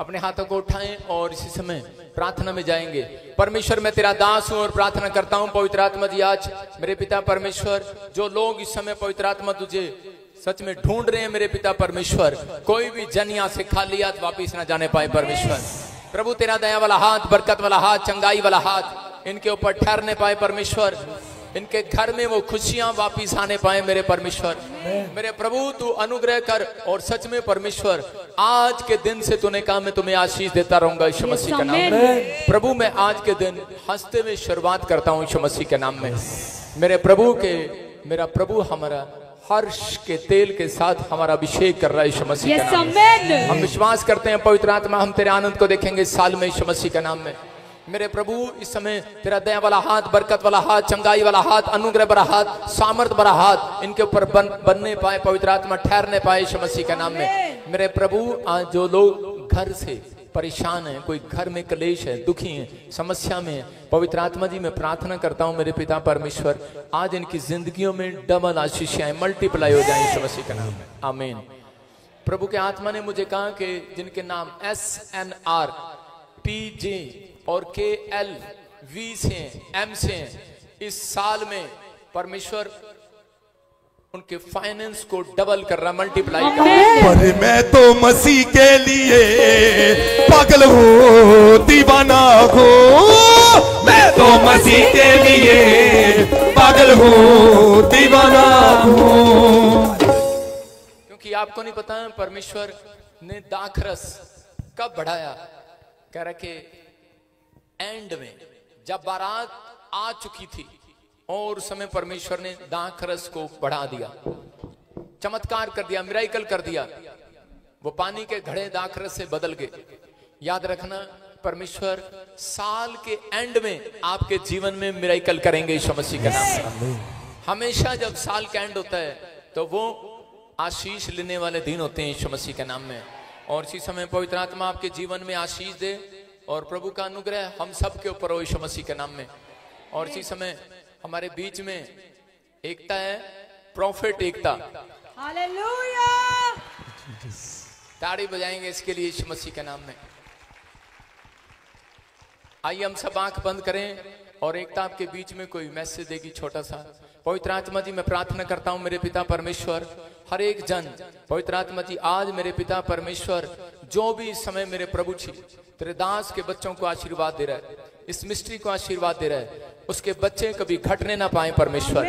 अपने हाथों को उठाएं और इसी समय प्रार्थना में जाएंगे। परमेश्वर मैं तेरा दास हूं और प्रार्थना करता हूं पवित्र आत्मा जी, आज मेरे पिता परमेश्वर, जो लोग इस समय पवित्र आत्मा तुझे सच में ढूंढ रहे हैं मेरे पिता परमेश्वर, कोई भी जन यहाँ से खाली हाथ वापिस ना जाने पाए परमेश्वर। प्रभु तेरा दया वाला हाथ, बरकत वाला हाथ, चंगाई वाला हाथ इनके ऊपर ठहरने पाए परमेश्वर। इनके घर में वो खुशियां वापिस आने पाए मेरे परमेश्वर। मेरे प्रभु तू अनुग्रह कर और सच में परमेश्वर आज के दिन से तूने कहा मैं तुम्हें आशीष देता रहूंगा यीशु मसीह के नाम में। प्रभु मैं आज के दिन हंसते हुए शुरुआत करता हूं यीशु मसीह के नाम में। मेरे प्रभु के, मेरा प्रभु हमारा हर्ष के तेल के साथ हमारा अभिषेक कर रहा है यीशु मसीह के नाम में। हम विश्वास करते हैं पवित्र आत्मा हम तेरे आनंद को देखेंगे इस साल में यीशु मसीह के नाम में। मेरे प्रभु इस समय तेरा दया वाला हाथ, बरकत वाला हाथ, चंगाई वाला हाथ, अनुग्रह वाला हाथ, सामर्थ वाला हाथ इनके ऊपर बनने पाए, पवित्र आत्मा ठहरने पाए यीशु मसीह के नाम में। मेरे प्रभु आज जो लोग घर से परेशान हैं, कोई घर में क्लेश है, दुखी है, समस्या में है, पवित्र आत्मा जी मैं प्रार्थना करता हूं मेरे पिता परमेश्वर आज इनकी जिंदगियों में डबल आशीषें मल्टीप्लाई हो जाए यीशु मसीह के नाम में। आमीन। प्रभु के आत्मा ने मुझे कहा कि जिनके नाम SNR PJ और KLV से M से इस साल में परमेश्वर उनके फाइनेंस को डबल कर रहा, मल्टीप्लाई कर रहा। पर मैं तो मसीह के लिए पागल हूँ, दीवाना हूँ। मैं तो मसीह के लिए पागल हूँ, दीवाना हूँ। क्योंकि आपको नहीं पता परमेश्वर ने दाखरस कब बढ़ाया, कह रहा कि एंड में जब बारात आ चुकी थी और उस समय परमेश्वर ने दाखरस को बढ़ा दिया, चमत्कार कर दिया, मिराइकल कर दिया। वो पानी के घड़े दाखरस से बदल गए। याद रखना परमेश्वर साल के एंड में आपके जीवन में मिराइकल करेंगे यीशु मसीह के नाम में। हमेशा जब साल का एंड होता है तो वो आशीष लेने वाले दिन होते हैं यीशु मसीह के नाम में। और इसी समय पवित्र आत्मा आपके जीवन में आशीष दे और प्रभु का अनुग्रह हम सब के ऊपर हो यीशु मसीह के नाम में। और इसी समय हमारे बीच में एकता है, प्रॉफिट एकता। हालेलुया। ताड़ी बजाएंगे इसके लिए यीशु मसीह के नाम में। आइए हम सब आंख बंद करें और एकता आपके बीच में कोई मैसेज देगी छोटा सा। पवित्र आत्मा जी मैं प्रार्थना करता हूं मेरे पिता परमेश्वर, हर एक जन पवित्र आत्मा जी आज मेरे पिता परमेश्वर जो भी इस समय मेरे प्रभु जी तेरे दास के बच्चों को आशीर्वाद दे रहा है, इस मिस्ट्री को आशीर्वाद दे रहा है, उसके बच्चे कभी घटने ना पाए परमेश्वर,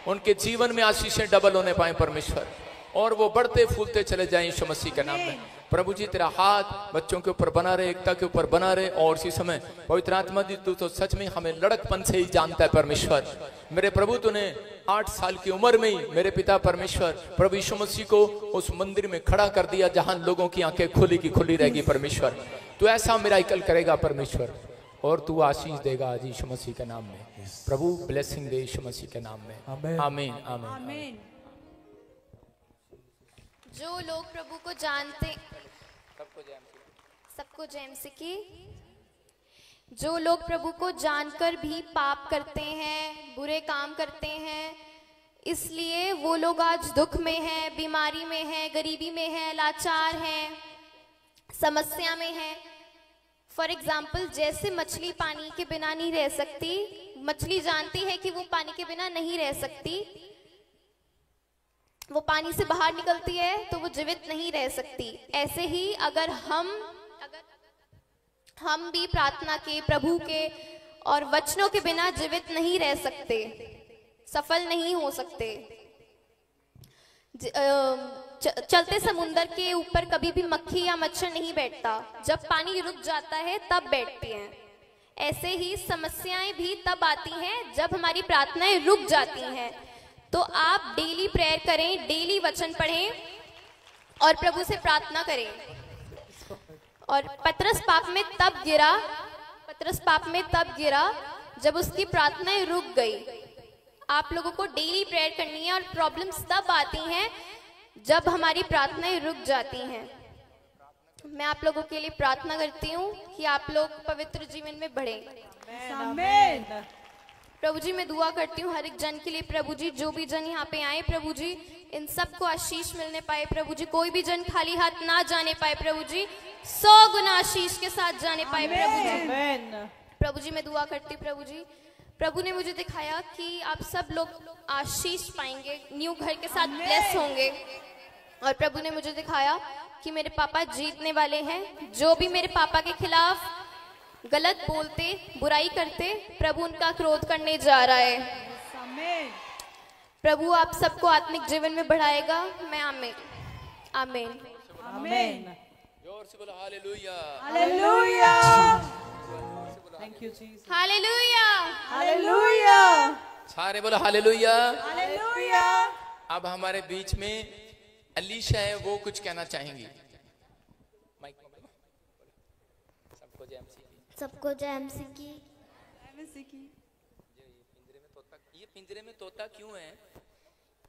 उनके जीवन में आशीषें डबल होने पाए परमेश्वर, और वो बढ़ते फूलते चले जाएं यीशु मसीह के नाम में। प्रभु जी तेरा हाथ बच्चों के ऊपर बना रहे, एकता के ऊपर बना रहे। और इसी समय पवित्र आत्मा जी तू तो सच में हमें लड़कपन से ही जानता है परमेश्वर। मेरे प्रभु तूने 8 साल की उम्र में ही मेरे पिता परमेश्वर प्रभु यीशु मसीह को उस मंदिर में खड़ा कर दिया जहां लोगों की आंखें खुली की खुली रहेगी परमेश्वर। तू ऐसा मिराइकल करेगा परमेश्वर और तू आशीष देगा आज यीशु मसीह के नाम में। प्रभु ब्लेसिंग दे यीशु मसीह के नाम में। आमीन आमीन आमीन। जो लोग प्रभु को जानते, सबको जय मसीह की। जो लोग प्रभु को जानकर भी पाप करते हैं, बुरे काम करते हैं, इसलिए वो लोग आज दुख में हैं, बीमारी में हैं, गरीबी में हैं, लाचार हैं, समस्या में हैं। फॉर एग्जाम्पल जैसे मछली पानी के बिना नहीं रह सकती, मछली जानती है कि वो पानी के बिना नहीं रह सकती, वो पानी से बाहर निकलती है तो वो जीवित नहीं रह सकती। ऐसे ही अगर हम भी प्रार्थना के, प्रभु के और वचनों के बिना जीवित नहीं रह सकते, सफल नहीं हो सकते। चलते समुंदर के ऊपर कभी भी मक्खी या मच्छर नहीं बैठता, जब पानी रुक जाता है तब बैठती हैं। ऐसे ही समस्याएं भी तब आती हैं जब हमारी प्रार्थनाएं रुक जाती हैं। तो आप डेली प्रेयर करें, डेली वचन पढ़ें और प्रभु से प्रार्थना करें। और पतरस पाप में तब गिरा जब उसकी प्रार्थनाएं रुक गई। आप लोगों को डेली प्रेयर करनी है और प्रॉब्लम्स तब आती हैं जब हमारी प्रार्थनाएं रुक जाती हैं। मैं आप लोगों के लिए प्रार्थना करती हूँ कि आप लोग पवित्र जीवन में बढ़ें। आमीन। प्रभु जी मैं दुआ करती हूँ हर एक जन के लिए। प्रभु जी जो भी जन यहाँ पे आए, प्रभु जी इन सबको आशीष मिलने पाए। प्रभु जी कोई भी जन खाली हाथ ना जाने पाए। प्रभु जी 100 गुना आशीष के साथ जाने पाए प्रभु जी। Amen. प्रभु जी मैं दुआ करती हूँ प्रभु जी, प्रभु ने मुझे दिखाया कि आप सब लोग आशीष पाएंगे, न्यू घर के साथ ब्लेस होंगे। और प्रभु ने मुझे दिखाया कि मेरे पापा जीतने वाले हैं। जो भी मेरे पापा के खिलाफ गलत बोलते, बुराई करते, प्रभु उनका क्रोध करने जा रहा है। Amen. प्रभु आप सबको आत्मिक जीवन में बढ़ाएगा। मैं आमीन आमीन। Amen. जोर से बोलो hallelujah. Hallelujah. Thank you, Jesus. Hallelujah. Hallelujah. सारे बोलो हालेलुया। Hallelujah. अब हमारे बीच में अलीशा है, वो कुछ कहना चाहेंगी। माइक में बोलो। सबको जय मसीह की। सबको जय मसीह की। ये पिंजरे में तोता क्यों है?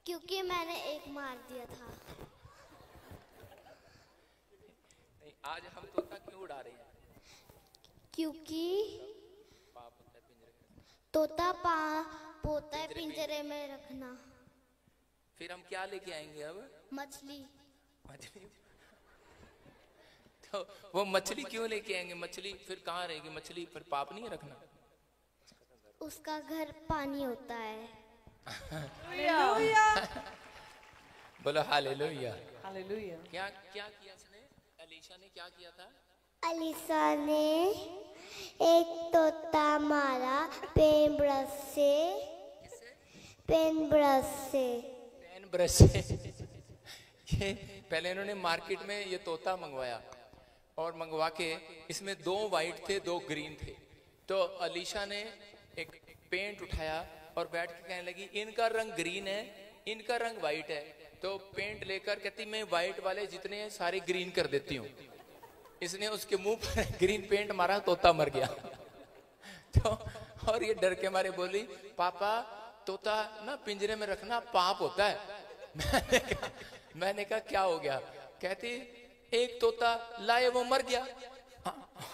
क्योंकि मैंने एक मार दिया था। नहीं, आज हम तोता क्यों उड़ा रहे हैं? क्योंकि पाप होता है पिंजरे में। तोता पोता है पिंजरे में रखना। फिर हम क्या लेके आएंगे अब? मछली। मछली। तो वो मछली क्यों लेके आएंगे? मछली फिर कहाँ रहेगी? मछली फिर पाप नहीं है रखना? उसका घर पानी होता है। Hallelujah. बोलो हालेलुया। Hallelujah. क्या क्या किया इसने? अलीशा ने क्या किया था? अलीसा ने एक तोता मारा पेन ब्रश से। पेन ब्रश से। पेन ब्रश से। ये पहले इन्होंने मार्केट में ये तोता मंगवाया और मंगवा के इसमें 2 वाइट थे 2 ग्रीन थे। तो अलीशा ने एक पेंट उठाया और बैठ के कहने लगी इनका रंग ग्रीन है, इनका रंग वाइट है। तो पेंट लेकर कहती मैं वाइट वाले जितने हैं सारे ग्रीन कर देती हूँ। इसने उसके मुंह पर ग्रीन पेंट मारा, तोता मर गया। तो और ये डर के मारे बोली पापा तोता ना पिंजरे में रखना पाप होता है। मैंने कहा क्या हो गया? कहती एक तोता लाए वो मर गया।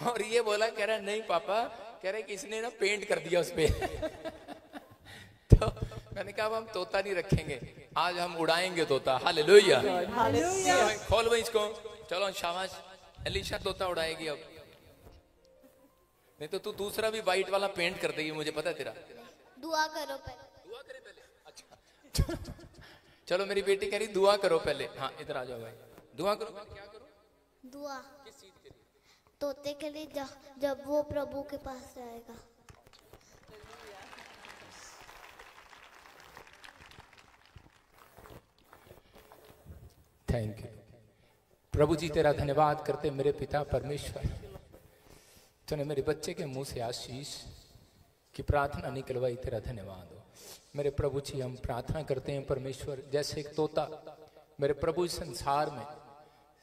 और ये बोला कह रहा नहीं पापा, कह रहे कि इसने ना पेंट कर दिया उस पे। तो मैंने कहा अब हम तोता नहीं रखेंगे, आज हम उड़ाएंगे तोता। हालेलुया। Hallelujah. खोल भाई इसको, चलो शाबाश। अलीशा तोता उड़ाएगी अब। नहीं तो तू दूसरा भी वाइट वाला पेंट कर देगी, मुझे पता है तेरा। दुआ करो पहले। दुआ करे पहले। अच्छा चलो मेरी बेटी कह रही दुआ करो पहले। हाँ इधर आ जाओ भाई, दुआ करो। क्या करो? दुआ किस चीज के लिए? तोते के लिए जब वो प्रभु के पास जाएगा। थैंक यू प्रभु जी, तेरा धन्यवाद करते मेरे पिता परमेश्वर, तूने मेरे बच्चे के मुंह से आशीष की प्रार्थना निकलवाई, तेरा धन्यवाद हो। मेरे प्रभु जी हम प्रार्थना करते हैं परमेश्वर, जैसे एक तोता मेरे प्रभु इस संसार में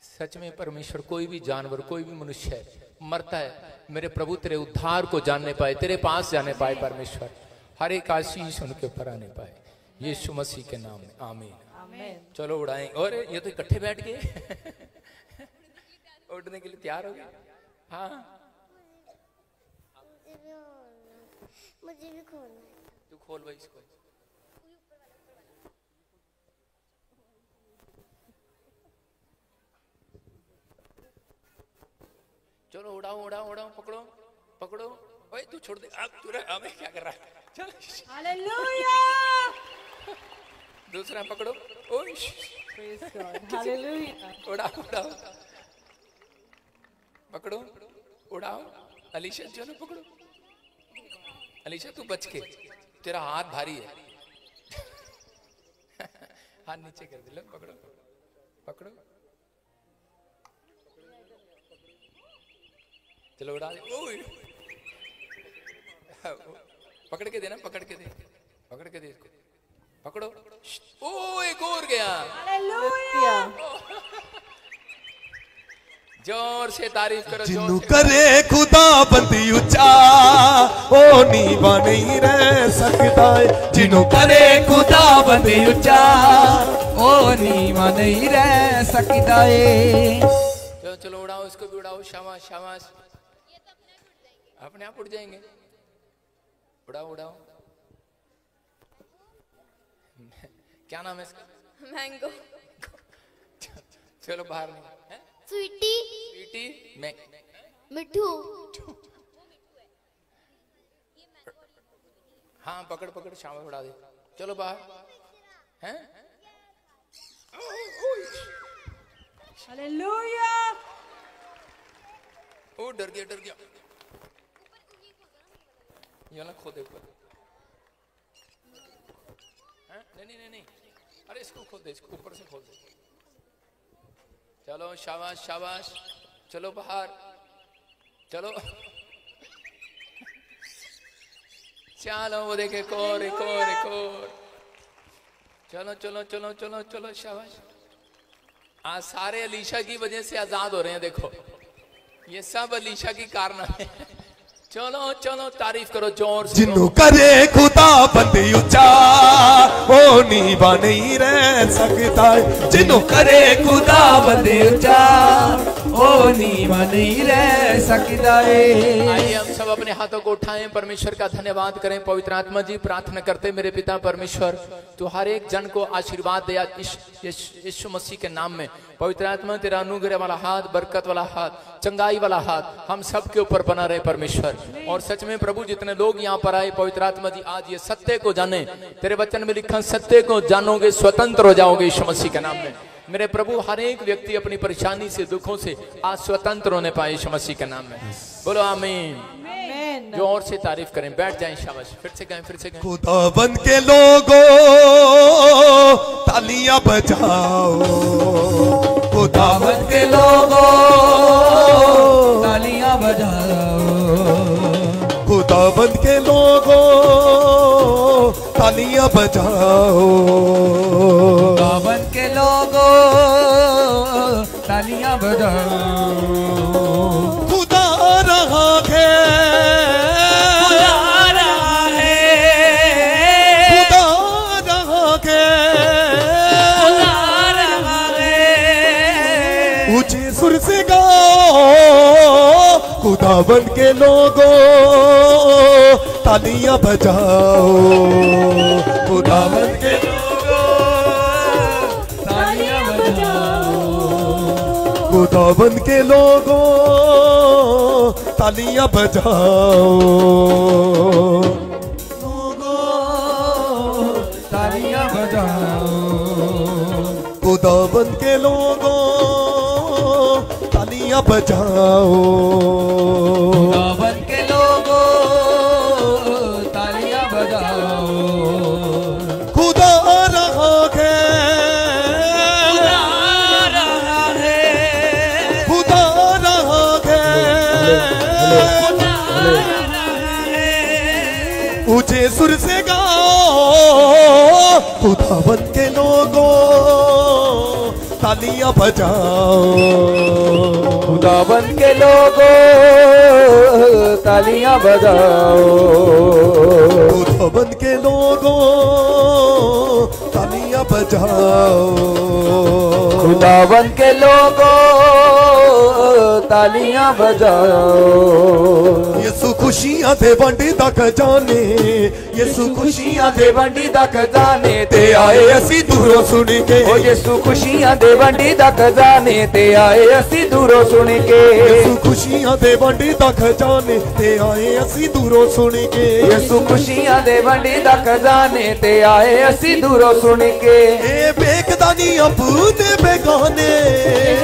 सच में परमेश्वर कोई भी जानवर कोई भी मनुष्य है मरता है, मेरे प्रभु तेरे उद्धार को जानने पाए, तेरे पास जाने पाए परमेश्वर, हर एक आशीष उनके ऊपर आने पाए, यीशु मसीह के नाम में आमीन। चलो उड़ाएं। और ये तो इकट्ठे बैठ गए उड़ने के लिए तैयार हो गए। हाँ मुझे भी खोलना है। तू खोल भाई इसको। चलो उड़ाओ उड़ाओ उड़ाओ, पकड़ो पकड़ो। ओए तू छोड़ दे, अब तू रहा, हमें क्या कर रहा है? चल Hallelujah. दूसरा पकड़ो। ओए Praise God. Hallelujah. उड़ाओ उड़ाओ, पकड़ो उड़ाओ। अलीशा चलो पकड़ो। अलीशा तू बच के, तेरा हाथ भारी है। हाथ नीचे कर दे, लो पकड़ो पकड़ो। चलो उड़ा दे। ओए पकड़ के देना, पकड़ के दे, पकड़ के दे इसको, पकड़ो। ओ एक और गया। Hallelujah. जोर से तारीफ करो। जिन्नू करे खुदा बंदी उच्चा ओ नीवा नहीं रह सकता है। जिन्नू करे खुदा बंदी उच्चा ओ नीवा नहीं रह सकता है। चलो चलो उड़ाओ, इसको भी उड़ाओ। शाबाश शाबाश, अपने आप उड़ जाएंगे। उड़ाओ उड़ाओ। क्या नाम है इसका? मैंगो। चलो बाहर नहीं है? स्वीटी स्वीटी मैं मिठू हाँ पकड़ पकड़ शाम बढ़ा दे। चलो बाहर हैं। हालेलुया। ओ डर गया ये ना खोदे ऊपर। नहीं अरे इसको खोल दे, इसको ऊपर से खोल दे। चलो शाबाश शाबाश, चलो बाहर चलो चलो वो देखे एक और चलो चलो चलो चलो चलो शाबाश। आज सारे अलीशा की वजह से आजाद हो रहे हैं। देखो ये सब अलीशा की कारण है। चलो चलो तारीफ करो जोर से। जिन्हों करे खुदा बंदी ऊंचा वो नीवा नहीं रह सकता। जिन्हों करे खुदा बंदी ऊंचा वो नीवा नहीं रह सकता है। आइए हम सब अपने हाथों को उठाएं, परमेश्वर का धन्यवाद करें। पवित्र आत्मा जी प्रार्थना करते मेरे पिता परमेश्वर तू हर एक जन को आशीर्वाद दे यीशु मसीह के नाम में। पवित्र आत्मा तेरा अनुग्रह वाला हाथ, बरकत वाला हाथ, चंगाई वाला हाथ हम सब के ऊपर बना रहे परमेश्वर। और सच में प्रभु जितने लोग यहाँ पर आए पवित्र आत्मा जी आज ये सत्य को जाने। तेरे वचन में लिखा सत्य को जानोगे स्वतंत्र हो जाओगे यीशु मसीह के नाम में। मेरे प्रभु हर एक व्यक्ति अपनी परेशानी से दुखों से आज स्वतंत्र होने पाए यीशु मसीह के नाम में। बोलो आमीन। जो और से तारीफ करें, बैठ जाएं शाबाश। फिर से कहें खुदाबंद के लोगों तालियां बजाओ। खुदाबंद के लोगों तालियां बजाओ। खुदाबंद के लोगों तालियां बजाओ। खुदाबंद के लोगों तालियां बजाओ। खुदा रहा है, खुदा रहा है, खुदा रहा है, खुदा रहा है। ऊंचे सुर से गाओ खुदाबंद के लोगों तालियां बजाओ। खुदाबंद के लोगों तालियां बजाओ। खुदाबंद के लोगों तालियां बजाओ। तालियां बजाओ। खुदाबंद के लोगों तालियां बजाओ। खुदाबंद के लोगों तालियां बजाओ। खुदा रहा है, खुदा रहा है, खुदा रहा है, खुदा रहा है। ऊंचे सुर से गाओ खुदाबंद के लोगों तालियां बजाओ। खुदाबंद के लोगों तालियां बजाओ। खुदाबंद के लोगों तालियां बजाओ। खुदाबंद के लोगों तालियां बजाओ। यीशु खुशियां दे बंडी दा खजाने, यीशु खुशियां दे बंडी दा खजाने ते आए असी दूरों सुन के। ओ यीशु खुशियां दे बंडी दा खजाने ते आए असी दूरों सुन के। यीशु खुशियां दे बंडी दा खजाने ते आए असी दूरों सुन के। यीशु खुशियां दे बंडी दा खजाने ते आए असी दूरों सुन के। ए बेकदानी अपने बेगाने,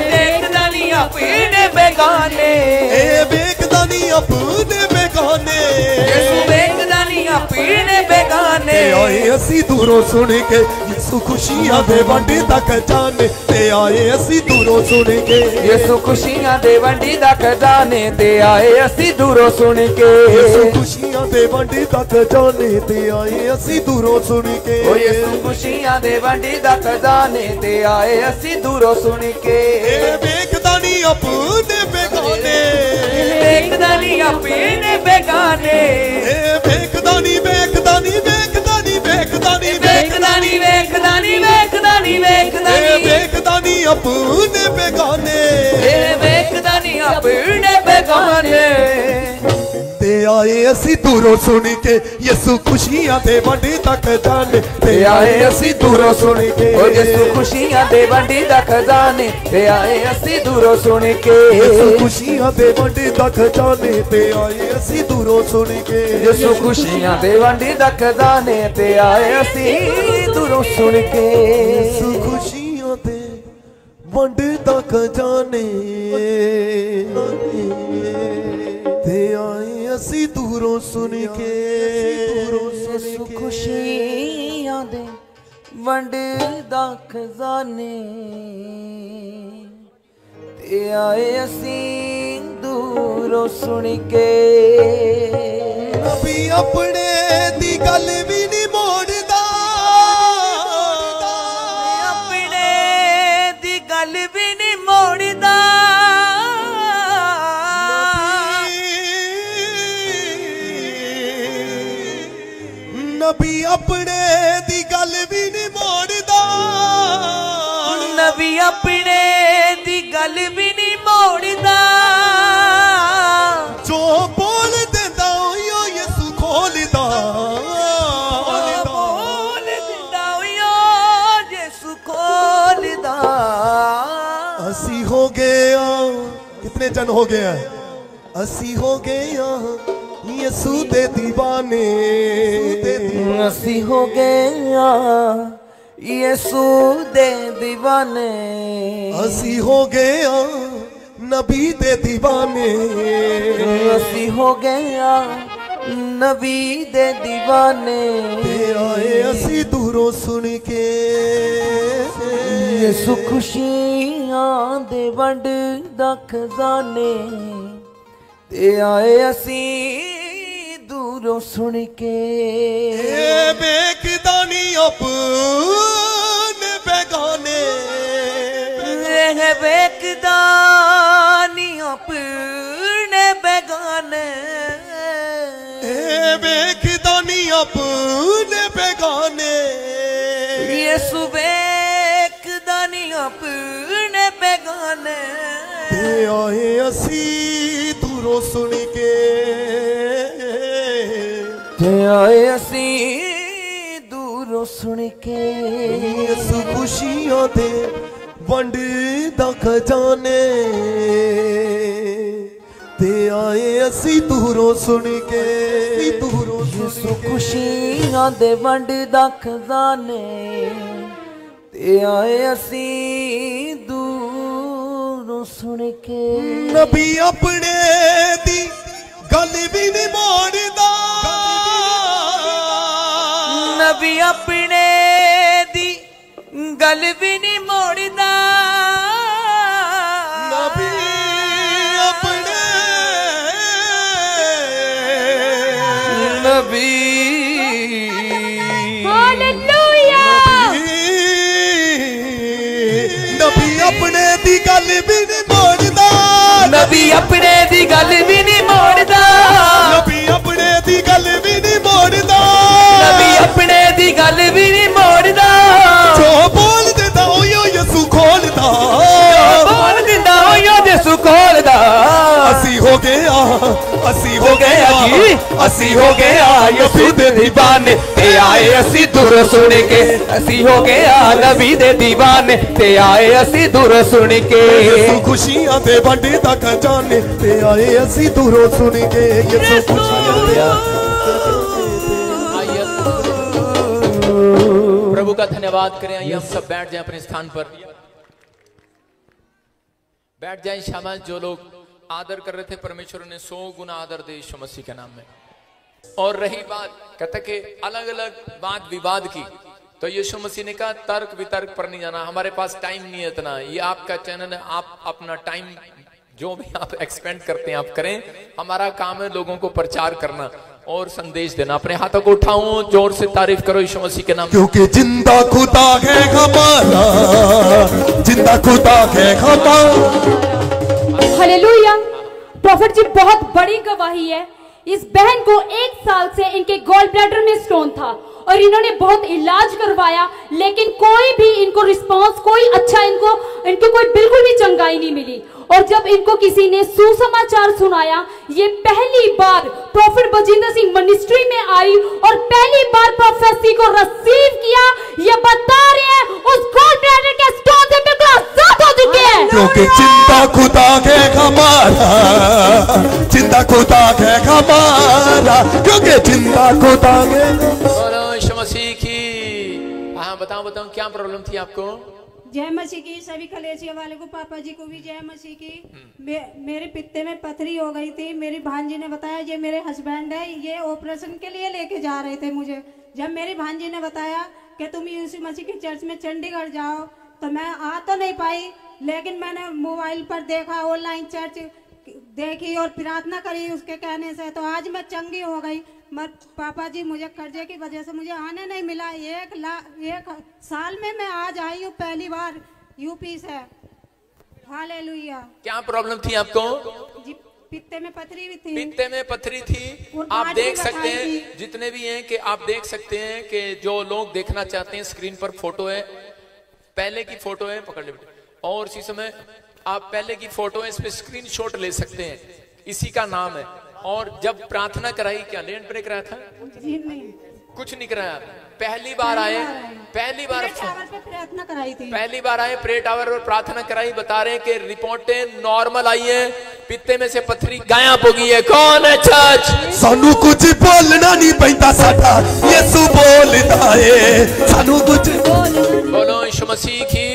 बेकदानी अपने बेगाने, ए बेकदानी अपने बेगाने, यीशु बेकदानी अपने बेगाने। आए असी दूरों सुन के यीशु खुशियां दे बंडी दा खजाने ते आए असी दूरों सुन के। यीशु खुशियां दे बंडी दा खजाने ते आए असी दूरों सुन के। यीशु खुशियां दे बंडी दा खजाने ते आए असी दूरों सुन के। ओ यीशु खुशियां दे बंडी दा खजाने ते आए असी दूरों सुन के। ए बेकदानी अपने बेगाने, बेकदानी अपने बेगाने, ए बेकदानी बेकदानी बेकदानी बेकदानी बेकदानी बेकदानी बेकदानी बेकदानी बेकदानी अपने बेगाने, ए बेकदानी अपने बेगाने ते आए आए असी दूरों सुन के यसु खुशियां दे वंडी तक जाने ते आए असी दूरों सुन के ओ यसु खुशियां दे वंडी दा खजाने ते आए असी दूरों सुन के यसु खुशियां दे वंडी तक जाने ते आए असी दूरों सुन के यसु खुशियां दे वंडी दा खजाने ते आए असी दूरों सुन के यसु खुशियां दे वंडी तक जाने ते आए असी दूरों सुन के यसु खुशियां दे वंडी दा खजाने ते आए असी दूरों सुन के नबी अपने दी गल भी नहीं मोड़दा अपने दी गल भी नहीं मोड़दा नबी अपने दी गल भी नहीं मोड़दा नबी अपने दी गल भी नहीं मोड़दा जो बोल देंदा ओयो यसु खोलदा बोल दिंदा ओयो यसु खोलदा असी हो गया कितने जन हो गया असी हो गया यसु दे दीवाने असी हो गया यसु दे दीवाने असी हो गया नबी दे दीवाने असी हो गया नबी दे दीवाने ते आए असी दूरों सुन के यसु खुशियां दे वंड दा खजाने ते आए असी दूरों सुन के बेकदानी अपने बेगाने बेकदानी अपने बेगाने बेकदानी अपने बेगाने यसु बेकदानी अपने बेगाने ते आए असी दूरों सुन के ते आए असी दूरों सुन के यसु खुशियां दे वंड दा खजाने ते आए असी दूरों सुन के दूरों यसु खुशियां दे वंड दा खजाने ते आए असी दूरों सुन के नबी अपने दी गल भी नहीं मोड़दा नबी अपने दी गल भी नहीं मोड़दा नबी अपने नबी हालेलुया नबी अपने दी गल भी नहीं मोड़दा नबी अपने दी गल भी नहीं मोड़दा नबी अपने दी गल भी नहीं मोड़दा नबी अपने दी गल भी नहीं मोड़दा जो बोल देता ओयो यसु खोलदा बोल दिंदा ओयो यसु खोलदा असी हो गया जी असी हो गया यसु दे दीवाने ते आए असी दूर सुन के असी हो गया नबी दे दीवाने ते आए असी दूर सुन के यसु खुशियां दे वंडी तक जाने ते आए असी दूरों सुन के यसु खुशियां दे आइए प्रभु का धन्यवाद करें। आइए हम सब बैठ जाएं अपने स्थान पर, बैठ जाएं। शाबाश, जो लोग आदर कर रहे थे परमेश्वर ने 100 गुना आदर दे यीशु मसीह के नाम में। और रही बात कहते कि अलग अलग वाद विवाद की, तो यीशु मसीह ने कहा तर्क वितर्क पर नहीं जाना, हमारे पास टाइम नहीं है इतना। ये आपका चैनल है, आप अपना टाइम जो भी आप एक्सपेंड करते हैं आप करें। हमारा काम है लोगों को प्रचार करना और संदेश देना। अपने हाथों को उठाओ, जोर से तारीफ करो यीशु मसीह के नाम। क्योंकि जिंदा खुदा है हमारा, जिंदा खुदा है हमारा। हालेलुया। प्रॉफिट जी, बहुत बड़ी गवाही है। इस बहन को 1 साल से इनके गॉल ब्लैडर में स्टोन था और इन्होंने बहुत इलाज करवाया, लेकिन कोई भी इनको रिस्पांस, कोई अच्छा इनको कोई बिल्कुल भी चंगाई नहीं मिली। और जब इनको किसी ने सुसमाचार सुनाया, ये पहली बार प्रॉफिट बजिंदर सिंह मिनिस्ट्री में आई और पहली बार प्रोफेसी को रिसीव किया। ये बता रहे हैं उस गोल्ड ब्लैडर के स्टोन से बिल्कुल आजाद हो चुके हैं, क्योंकि चिंता खुदा के हमारा, चिंता खुदा के हमारा, क्योंकि चिंता खुदा के। बोलो यीशु मसीह की। हाँ बताओ क्या प्रॉब्लम थी आपको? जय मसीह की। सभी कलेसिया वाले को, पापा जी को भी जय मसीह की। मेरे पित्ते में पथरी हो गई थी। मेरी भांजी ने बताया, ये मेरे हस्बैंड है, ये ऑपरेशन के लिए लेके जा रहे थे मुझे। जब मेरी भांजी ने बताया कि तुम यीशु मसीह की चर्च में चंडीगढ़ जाओ, तो मैं आ तो नहीं पाई, लेकिन मैंने मोबाइल पर देखा, ऑनलाइन चर्च देखी और प्रार्थना करी उसके कहने से, तो आज मैं चंगी हो गई। मत पापा जी, मुझे कर्जे की वजह से मुझे आने नहीं मिला। एक साल में मैं आज आई हूँ पहली बार यूपी से। हालेलुया। क्या प्रॉब्लम थी आपको? जी, पित्ते में पथरी भी थी। पित्ते में पथरी थी। और आप गांठ देख भी सकते हैं, बताई थी। जितने भी हैं कि आप देख सकते हैं कि जो लोग देखना चाहते हैं, स्क्रीन पर फोटो है, पहले की फोटो है, पकड़ ले बेटे। और इसी समय आप पहले की फोटो है, इस पे स्क्रीनशॉट ले सकते हैं, इसी का नाम है। और जब प्रार्थना कराई, क्या लैंड ब्रेक कराया था? जी नहीं, कुछ नहीं कराया। पहली बार आए, पहली बार टावर पे प्रार्थना कराई थी। पहली बार आए, प्रे टावर पर प्रार्थना कराई। बता रहे हैं कि रिपोर्टें नॉर्मल आई है, पित्ते में से पथरी गायब हो गई है। कौन है चर्च? सानू कुछ बोलना नहीं पैंदा, साडा यीशु बोलदा है। सानू कुछ बोलो यीशु मसीह की।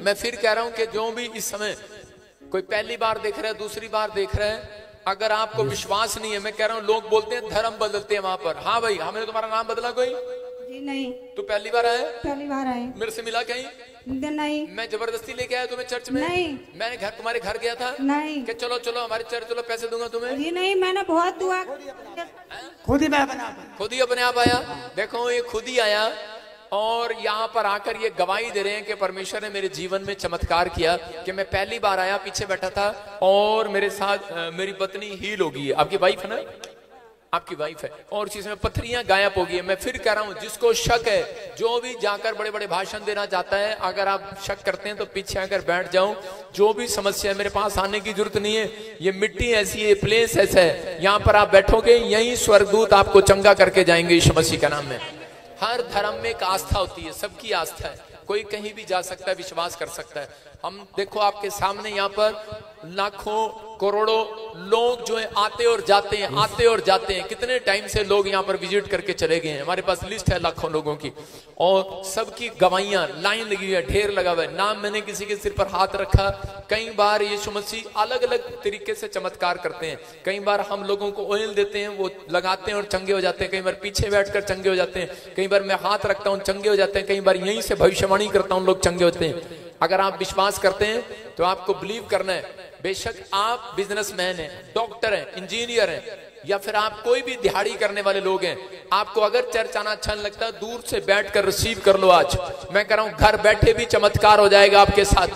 मैं फिर कह रहा हूं कि जो भी इस समय कोई पहली बार देख रहा है, दूसरी बार देख रहा है, अगर आपको विश्वास नहीं है, मैं कह रहा हूं, लोग बोलते हैं धर्म बदलते हैं वहां पर। हाँ भाई, हमने तुम्हारा नाम बदला कोई? जी नहीं, तू पहली बार आया? पहली बार आए। मेरे से मिला कहीं? नहीं मैं जबरदस्ती लेके आया तुम्हें चर्च में? नहीं। मैंने घर तुम्हारे घर गया था? नहीं। कि चलो चलो हमारे चर्च चलो, पैसे दूंगा तुम्हें। जी नहीं, मैंने बहुत दुआ, खुद ही अपने आप आया। देखो ये खुद ही आया और यहाँ पर आकर ये गवाही दे रहे हैं कि परमेश्वर ने मेरे जीवन में चमत्कार किया कि मैं पहली बार आया, पीछे बैठा था और मेरे साथ मेरी पत्नी हील हो गई है। आपकी वाइफ है ना? आपकी वाइफ है। और चीज में पथरियां गायब हो गई है। मैं फिर कह रहा हूं, जिसको शक है, जो भी जाकर बड़े बड़े भाषण देना चाहता है, अगर आप शक करते हैं तो पीछे आकर बैठ जाओ। जो भी समस्या है, मेरे पास आने की जरूरत नहीं है। ये मिट्टी ऐसी है, प्लेस ऐसा है, यहाँ पर आप बैठोगे, यही स्वर्गदूत आपको चंगा करके जाएंगे यीशु मसीह के नाम में। हर धर्म में एक आस्था होती है, सबकी आस्था है, कोई कहीं भी जा सकता है, विश्वास कर सकता है। हम देखो आपके सामने यहाँ पर लाखों करोड़ों लोग जो है आते और जाते हैं, आते और जाते हैं। कितने टाइम से लोग यहाँ पर विजिट करके चले गए हैं। हमारे पास लिस्ट है लाखों लोगों की और सबकी गवाहियां, लाइन लगी हुई है, ढेर लगा हुआ है। नाम मैंने किसी के सिर पर हाथ रखा। कई बार यीशु मसीह अलग अलग तरीके से चमत्कार करते हैं। कई बार हम लोगों को ऑयल देते हैं, वो लगाते हैं और चंगे हो जाते हैं। कई बार पीछे बैठकर चंगे हो जाते हैं। कई बार मैं हाथ रखता हूँ, चंगे हो जाते हैं। कई बार यहीं से भविष्यवाणी करता हूँ, लोग चंगे होते हैं। अगर आप विश्वास करते हैं तो आपको बिलीव करना है। बेशक आप बिजनेसमैन हैं, डॉक्टर हैं, इंजीनियर हैं, या फिर आप कोई भी दिहाड़ी करने वाले लोग हैं, आपको अगर चर्च आना अच्छा नहीं लगता, दूर से बैठकर रिसीव कर लो। आज मैं कह रहा हूं, घर बैठे भी चमत्कार हो जाएगा आपके साथ।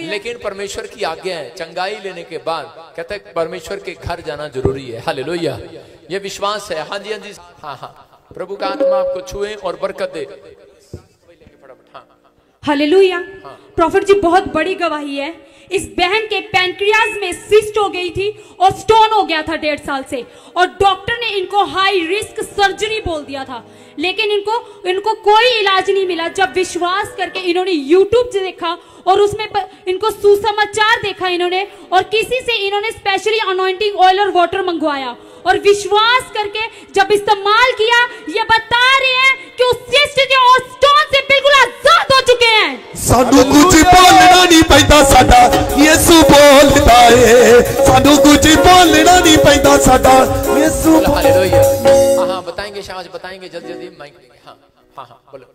लेकिन परमेश्वर की आज्ञा है, चंगाई लेने के बाद कहते हैं परमेश्वर के घर जाना जरूरी है। हालेलुया, ये विश्वास है। हाँ जी, हाँ जी, हाँ हाँ, प्रभु का आत्मा आपको छुए और बरकत दे। हालेलुया। प्रॉफिट जी, बहुत बड़ी गवाही है। इस बहन के पैनक्रियाज में सिस्ट हो गई थी और स्टोन हो गया था 1.5 साल से, और डॉक्टर ने इनको हाई रिस्क सर्जरी बोल दिया था, लेकिन इनको कोई इलाज नहीं मिला। जब विश्वास करके इन्होंने यूट्यूब से देखा और उसमें इनको सुसमाचार देखा इन्होंने, और किसी से इन्होंने स्पेशली अनॉइंटिंग ऑयल और वाटर मंगवाया और विश्वास करके जब इस्तेमाल किया, ये बता रहे हैं कि उस सिस्ट और स्टोन से बिल्कुल आजाद हो चुके हैं। सानू कुछ बोलना नहीं पैंदा, साडा यीशु बोलदा है। सानू कुछ बोलना नहीं पैंदा, साडा यीशु। हालेलुया। हाँ, बताएंगे शाबाश, बताएंगे जल्दी जल्दी माइक देंगे। हाँ हाँ हाँ, बोलो।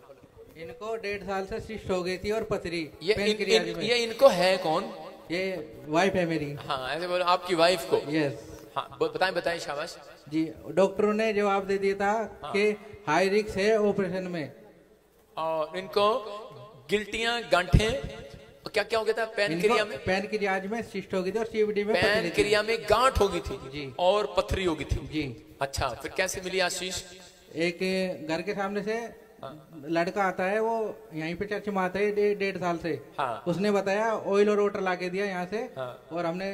इनको 1.5 साल से सिस्ट हो गई थी और पथरी। ये इनको है कौन? ये वाइफ है मेरी। हाँ, ऐसे बोलो, आपकी वाइफ को। यस। हाँ, बताएं बताएं, शाबाश जी। डॉक्टरों ने जवाब दे दिया था कि हाई रिस्क है ऑपरेशन में। और इनको गिल्टियां, गांठें, क्या क्या हो गया था? पैनक्रिया में, पैनक्रियाज में सिस्ट हो गई थी और सीबीडी में पैनक्रिया में गांठ हो गई थी जी, और पथरी हो गई थी जी। अच्छा, फिर कैसे मिली आशीष? एक घर के सामने से लड़का आता है, वो यहीं पे चर्च में आता है 1.5 साल से। हाँ। उसने बताया ऑयल और वाटर ला के दिया यहाँ से। हाँ। और हमने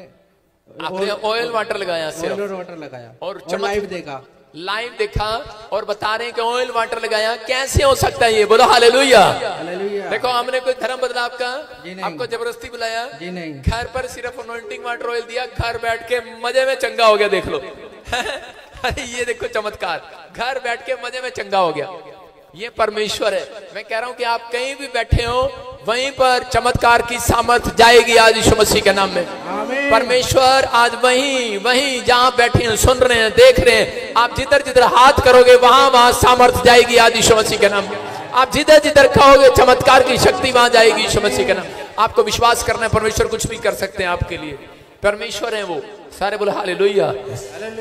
ऑयल वाटर लगाया, ऑयल और वाटर लगाया और लाइव देखा, लाइव देखा और बता रहे हैं कि ऑयल वाटर लगाया। कैसे हो सकता है ये? बोलो हालेलुया। हालेलुया। देखो, हमने कोई धर्म बदला आपका? जी नहीं। आपको जबरदस्ती बुलाया? जी नहीं। घर पर सिर्फ अनॉइंटिंग वाटर ऑयल दिया, घर बैठ के मजे में चंगा हो गया। देख लो अरे ये देखो चमत्कार, घर बैठ के मजे में चंगा हो गया। ये परमेश्वर है। मैं कह रहा हूं कि आप कहीं भी बैठे हो, वहीं पर चमत्कार की सामर्थ जाएगी आज यीशु मसीह के नाम में। परमेश्वर आज वहीं जहां बैठे हैं, सुन रहे हैं, देख रहे हैं, आप जिधर जिधर हाथ करोगे वहां सामर्थ जाएगी आज यीशु मसीह के नाम में। आप जिधर जिधर कहोगे चमत्कार की शक्ति वहां जाएगी यीशु मसीह के नाम। आपको विश्वास करना है, परमेश्वर कुछ भी कर सकते हैं आपके लिए। परमेश्वर है वो। सारे बोलो हालेलुया।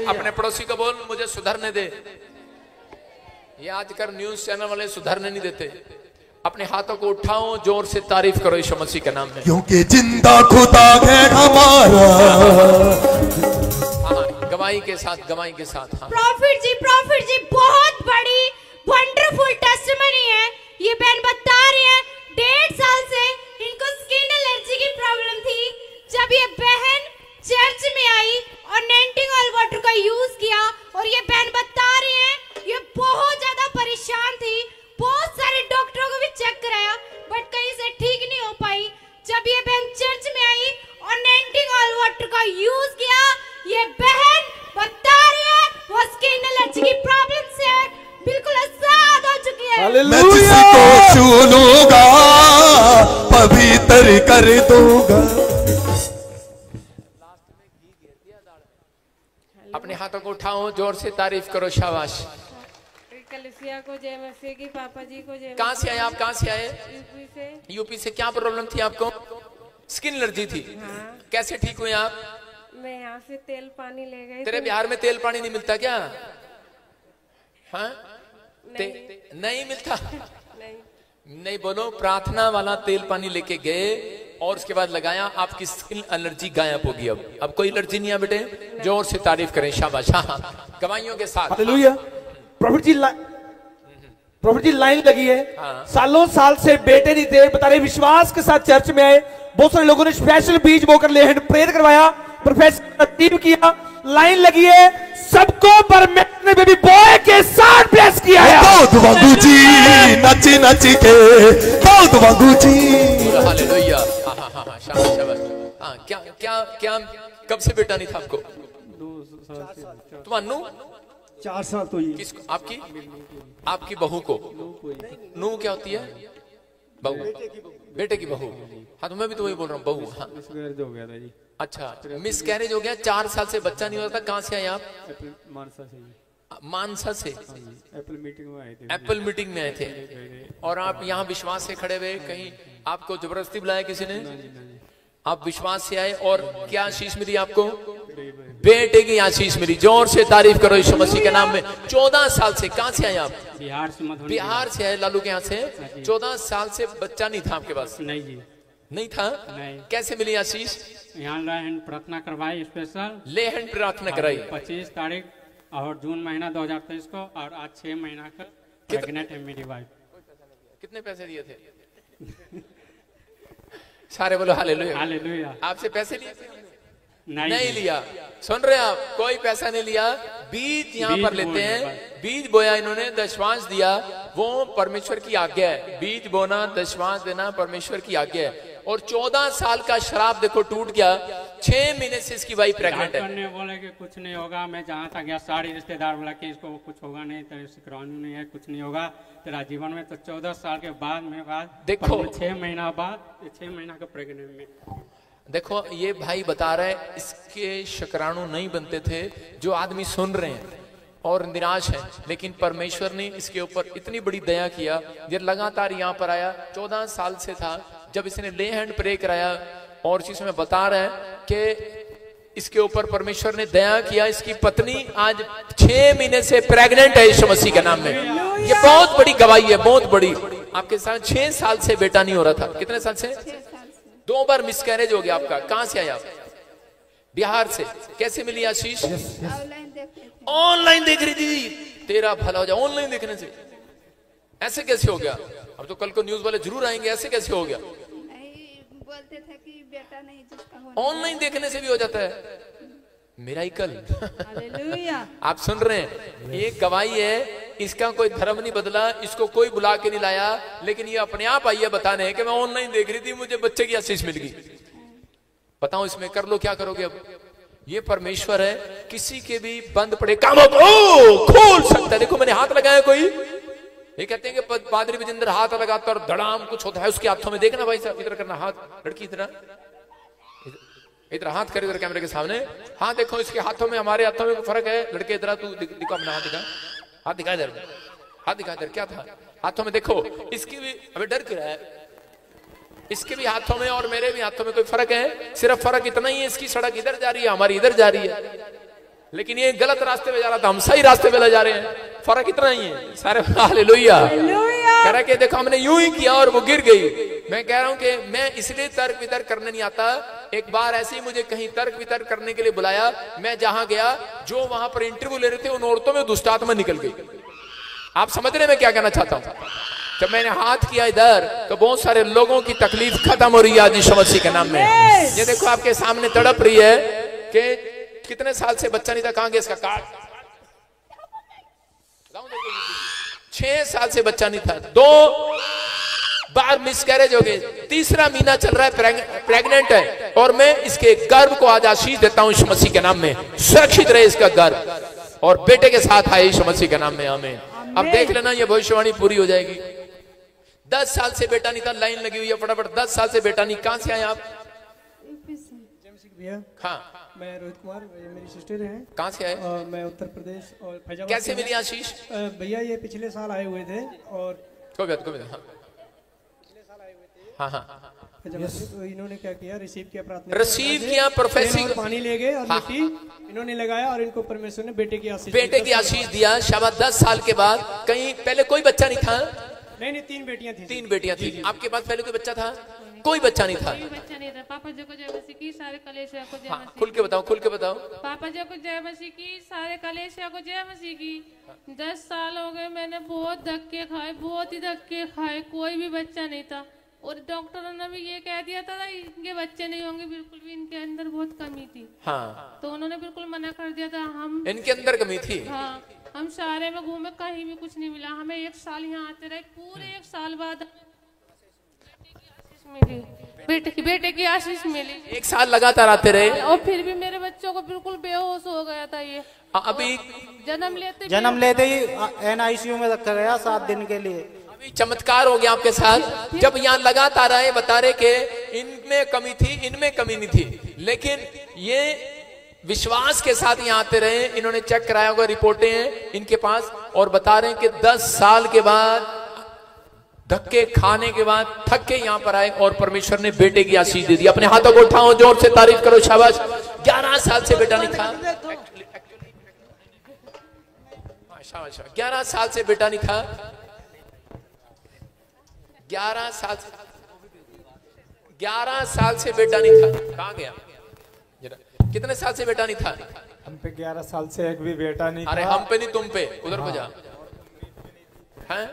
अपने पड़ोसी को बोल, मुझे सुधरने दे। ये आजकल न्यूज चैनल वाले सुधरने नहीं देते। अपने हाथों को उठाओ, जोर से तारीफ करो यीशु मसीह के नाम में। क्योंकि जिंदा खुदा है हमारा। हाँ, गवाही के साथ, गवाही के साथ। हाँ। प्रॉफिट जी बहुत बड़ी वंडरफुल टेस्टिमनी है। ये बहन बता रही है 1.5 साल से इनको स्किन एलर्जी की प्रॉब्लम थी। जब ये बहन चर्च में आई और नेंटिंग ऑयल वाटर का यूज किया, और ये बहन बता रही है ये बहुत ज्यादा परेशान थी, बहुत सारे डॉक्टरों को भी चेक कराया बट कहीं से ठीक नहीं हो पाई। जब ये बहन चर्च में आई और नेंटिंग ऑयल वाटर का यूज किया, ये बहन बता रही है वो स्किन एलर्जी की प्रॉब्लम से बिल्कुल आजाद हो चुकी है। मैं जिसको छू लूंगा पवित्र कर दूंगा। अपने हाथों को उठाओ, जोर से तारीफ करो। शाबाश। कलिसिया को जय मसीह की, पापा जी को जय। कहाँ से आए आप? कहाँ से आए? यूपी से। यूपी से। क्या प्रॉब्लम थी आपको? स्किन एलर्जी थी। हाँ। कैसे ठीक हुए आप? मैं यहाँ से तेल पानी ले गई। तेरे बिहार में तेल पानी नहीं मिलता क्या? हाँ? नहीं मिलता। नहीं बोलो। प्रार्थना वाला तेल पानी लेके गए और उसके बाद लगाया, आपकी स्किन एलर्जी गायब होगी। अब कोई एलर्जी नहीं है बेटे। जोर से तारीफ करें। शाबाश। हाँ, गवाहियों के साथ। हालेलुया। प्रॉफिट जी लाइन लगी है। हाँ। सालों साल से बेटे नहीं थे, बता रहे विश्वास के साथ चर्च में आए। बहुत सारे लोगों ने स्पेशल बीज बोकर ले हैंड प्रेयर करवाया, प्रोफेसर किया, लाइन लगी है। सबको परमेश्वर ने बेबी बॉय के साथ ब्लेस किया है। बहुत वांगू जी नच नच के, बहुत वांगू जी। हालेलुया। हाँ, शाबाश शाबाश। हाँ, क्या कब से बेटा नहीं था आपको? 2 साल से। तुम्हारा 4 साल तो ये। किसको? आपकी बहू को? नू क्या होती है? बहू। बेटे की बहू। हाँ, तो मैं भी तो वही बोल रहा हूँ, बहू। हाँ, मिसकैरेज हो गया था जी। अच्छा, मिसकैरेज हो गया। 4 साल से बच्चा नहीं होता। कहाँ से आए आप? मानसा से। मानसा से। एप्पल मीटिंग में आए थे। एप्पल मीटिंग में आए थे। और आप यहाँ विश्वास से खड़े हुए, कहीं आपको जबरदस्ती बुलाया किसी ने? आप विश्वास से आए और क्या आशीष मिली आपको? बेटे की आशीष मिली। जोर से तारीफ करो यीशु मसीह के नाम में। 14 साल से। कहाँ से आए आप? बिहार से आए, लालू के यहाँ से। 14 साल से बच्चा नहीं था आपके पास? नहीं जी, नहीं था। नहीं। कैसे मिली आशीष? यहाँ लहन प्रार्थना करवाई स्पेशल। लेहन प्रार्थना कराई 25 तारीख और जून महीना 2023 को, और आज 6 महीना का प्रेग्नेंट है मेरी वाइफ। कितने पैसे दिए थे? सारे बोलो हालेलुया। हालेलुया। आपसे पैसे लिए थे? नहीं लिया। सुन रहे हैं आप? कोई पैसा नहीं लिया। बीज यहाँ पर लेते हैं। बीज बोया इन्होंने, दशमांश दिया, वो परमेश्वर की आज्ञा है। बीज बोना, दशमांश देना परमेश्वर की आज्ञा है। और 14 साल का श्राप देखो टूट गया। 6 महीने से इसकी वाइफ प्रेग्नेंट है। डॉक्टर ने बोला कि कुछ नहीं होगा। मैं जहाँ तक गया सारे रिश्तेदार बोला कि इसको कुछ होगा नहीं, तेरे शुक्राणु नहीं है, कुछ नहीं होगा तेरा जीवन में। तो 14 साल के बाद में देखो 6 महीना बाद 6 महीना का प्रेग्नेंट में देखो, ये भाई बता रहे हैं इसके शुक्राणु नहीं बनते थे। जो आदमी सुन रहे हैं और निराश है, लेकिन परमेश्वर ने इसके ऊपर इतनी बड़ी दया किया। ये लगातार यहाँ पर आया। 14 साल से था जब इसने ले हैंड प्रे कराया। और चीज में बता रहे हैं कि इसके ऊपर परमेश्वर ने दया किया। इसकी पत्नी आज 6 महीने से प्रेग्नेंट है यीशु मसीह के नाम में। ये बहुत बड़ी गवाही है, बहुत बड़ी। आपके साथ 6 साल से बेटा नहीं हो रहा था। कितने साल से? 2 बार मिसकैरेज हो गया आपका। कहाँ से आए आप? बिहार से। कैसे मिली आशीष? ऑनलाइन देख रही थी। तेरा भला हो जाए ऑनलाइन देखने से। ऐसे कैसे हो गया? अब तो कल को न्यूज वाले जरूर आएंगे, ऐसे कैसे हो गया? बोलते थे कि बेटा नहीं जिसका होना। ऑनलाइन देखने से भी हो जाता है। मेरा ही कल आप सुन रहे हैं, ये गवाही है, इसका कोई धर्म नहीं बदला, इसको कोई बुला के नहीं लाया, लेकिन ये अपने आप आई है बताने कि मैं ऑनलाइन देख रही थी, मुझे बच्चे की आशीष मिल गई। बताओ इसमें कर लो क्या करोगे? अब ये परमेश्वर है, किसी के भी बंद पड़े कामों को खोल सकता है। देखो मैंने हाथ लगाया, कोई ये कहते हैं कि पादरी विजेंद्र हाथ लगाता और धड़ाम कुछ होता है उसके हाथों में। देखना भाई साहब, इधर करना हाथ, लड़की इधर हाथ कर, इधर कैमरे के सामने। हाँ देखो इसके हाथों में हमारे हाथों में फर्क है। लड़के इधर तू दिखा अपना हाथ दिखा, हाथ दिखा इधर, हाथ दिखा इधर, क्या था हाथों में? देखो इसकी भी, अबे डर क्यों रहा है? इसके भी हाथों में और मेरे भी हाथों में कोई फर्क है? सिर्फ फर्क इतना ही है, इसकी सड़क इधर जा रही है, हमारी इधर जा रही है, लेकिन ये गलत रास्ते पे जा रहा था, हम सही रास्ते पे ले जा रहे हैं। फर्क इतना ही है सारे। हालेलुया। कह रहा कि देखो हमने यूं ही किया और वो गिर गई। मैं कह रहा हूं कि मैं इसलिए तर्क वितर्क करने नहीं आता। एक बार ऐसे ही मुझे कहीं तर्क वितर्क करने के लिए बुलाया, मैं जहां गया, जो वहां पर इंटरव्यू ले रहे थे उन औरतों में दुष्ट आत्मा निकल गई। आप समझ रहे मैं क्या कहना चाहता हूं? जब मैंने हाथ किया इधर तो बहुत सारे लोगों की तकलीफ खत्म हो रही है आज यीशु मसीह के नाम में। ये देखो आपके सामने तड़प रही है कि कितने साल से बच्चा नहीं था, कहां गया इसका कार्ड? 6 साल से बच्चा नहीं था, 2 बार मिसकैरेज हो गए, 3रा महीना चल रहा है, प्रेग्नेंट है, और मैं इसके गर्भ को आज आशीष देता हूं यीशु मसीह के नाम में। सुरक्षित रहे इसका गर्भ और बेटे के साथ आए यीशु मसीह के नाम में, आमीन। अब देख लेना ये भविष्यवाणी पूरी हो जाएगी। 10 साल से बेटा नहीं था, लाइन लगी हुई है फटाफट। 10 साल से बेटा नहीं। कहां से आए आप? हाँ, मैं रोहित कुमार, मेरी सिस्टर है। कहाँ से आए? मैं उत्तर प्रदेश और फैजाबाद। कैसे मिली आशीष? भैया ये पिछले साल आए हुए थे और कोई बात पिछले साल आए हुए थे। हाँ हाँ, तो इन्होंने क्या किया, रिसीव किया, प्रार्थना रिसीव किया, प्रोफेसिंग पानी ले गए और मिट्टी इन्होंने लगाया और इनको परमेश्वर ने बेटे की आशीष दिया। शाबाश। 10 साल के बाद, कहीं पहले कोई बच्चा नहीं था? नहीं, 3 बेटियां थी। 3 बेटियां थी। आपके पास पहले कोई बच्चा था? कोई बच्चा नहीं था। बच्चा नहीं था। पापा जी को जय मसीह की, सारे कलेशिया को जय मसीह। खुल के बताओ, खुल के बताओ। पापा जी को जय मसीह की, सारे कलेशिया को जय मसीह की। 10 साल हो गए, मैंने बहुत धक्के खाए, बहुत ही धक्के खाए, कोई भी बच्चा नहीं था। और डॉक्टरों ने भी ये कह दिया था ना इनके बच्चे नहीं होंगे, बिल्कुल भी इनके अंदर बहुत कमी थी। हाँ, तो उन्होंने बिल्कुल मना कर दिया था। हम इनके अंदर कमी थी। हाँ, हम सारे में घूमे, कहीं भी कुछ नहीं मिला। हमें 1 साल यहाँ आते रहे, पूरे 1 साल बाद मिली, बेटे की आशीष मिली। 1 साल लगातार आते रहे और फिर भी मेरे बच्चों को बिल्कुल बेहोश हो गया था। ये अभी जन्म लेते ही NICU में रखा गया 7 दिन के लिए। अभी चमत्कार हो गया आपके साथ। जब यहाँ लगातार आए, बता रहे कि इनमें कमी थी, इनमें कमी नहीं थी, लेकिन ये विश्वास के साथ यहाँ आते रहे। इन्होंने चेक कराया होगा, रिपोर्टें हैं इनके पास, और बता रहे हैं कि 10 साल के बाद, धक्के खाने के बाद थक के यहाँ पर आए और परमेश्वर ने बेटे की आशीष दे दी। अपने हाथों को उठाओ, जोर से तारीफ करो, शाबाश। 11 साल से बेटा नहीं था। 11 साल से बेटा नहीं था। 11 साल से बेटा नहीं था। कहाँ गया? कितने साल से बेटा नहीं था? हम पे 11 साल से एक भी बेटा नहीं था। अरे हम पे नहीं, तुम पे, उधर को जा। हैं?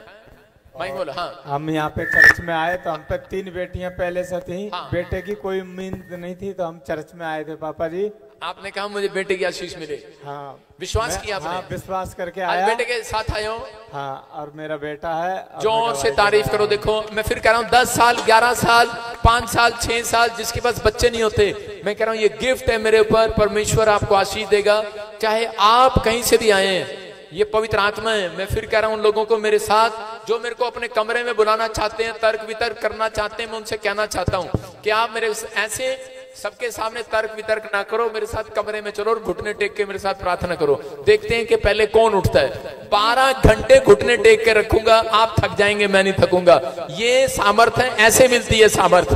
बोला। हाँ, हम यहाँ पे चर्च में आए तो हम पे 3 बेटियां पहले से थी। हाँ। बेटे की कोई उम्मीद नहीं थी तो हम चर्च में आए थे। पापा जी, आपने कहा मुझे बेटे की आशीष मिले। हाँ, विश्वास किया आपने? हाँ, विश्वास करके आया। बेटे के साथ आए हो? हाँ, और मेरा बेटा है। जोर से तारीफ करो। देखो मैं फिर कह रहा हूँ, 10 साल, 11 साल, 5 साल, 6 साल, जिसके पास बच्चे नहीं होते, मैं कह रहा हूँ ये गिफ्ट है मेरे ऊपर। परमेश्वर आपको आशीष देगा, चाहे आप कहीं से भी आए हैं। ये पवित्र आत्मा है। मैं फिर कह रहा हूं, लोगों को मेरे साथ जो मेरे को अपने कमरे में बुलाना चाहते हैं, तर्क वितर्क करना चाहते हैं, मैं उनसे कहना चाहता हूं कि आप मेरे ऐसे सबके सामने तर्क वितर्क ना करो, मेरे साथ कमरे में चलो और घुटने टेक के मेरे साथ प्रार्थना करो। देखते हैं कि पहले कौन उठता है। 12 घंटे घुटने टेक के रखूंगा, आप थक जाएंगे, मैं नहीं थकूंगा। ये सामर्थ है, ऐसे मिलती है सामर्थ।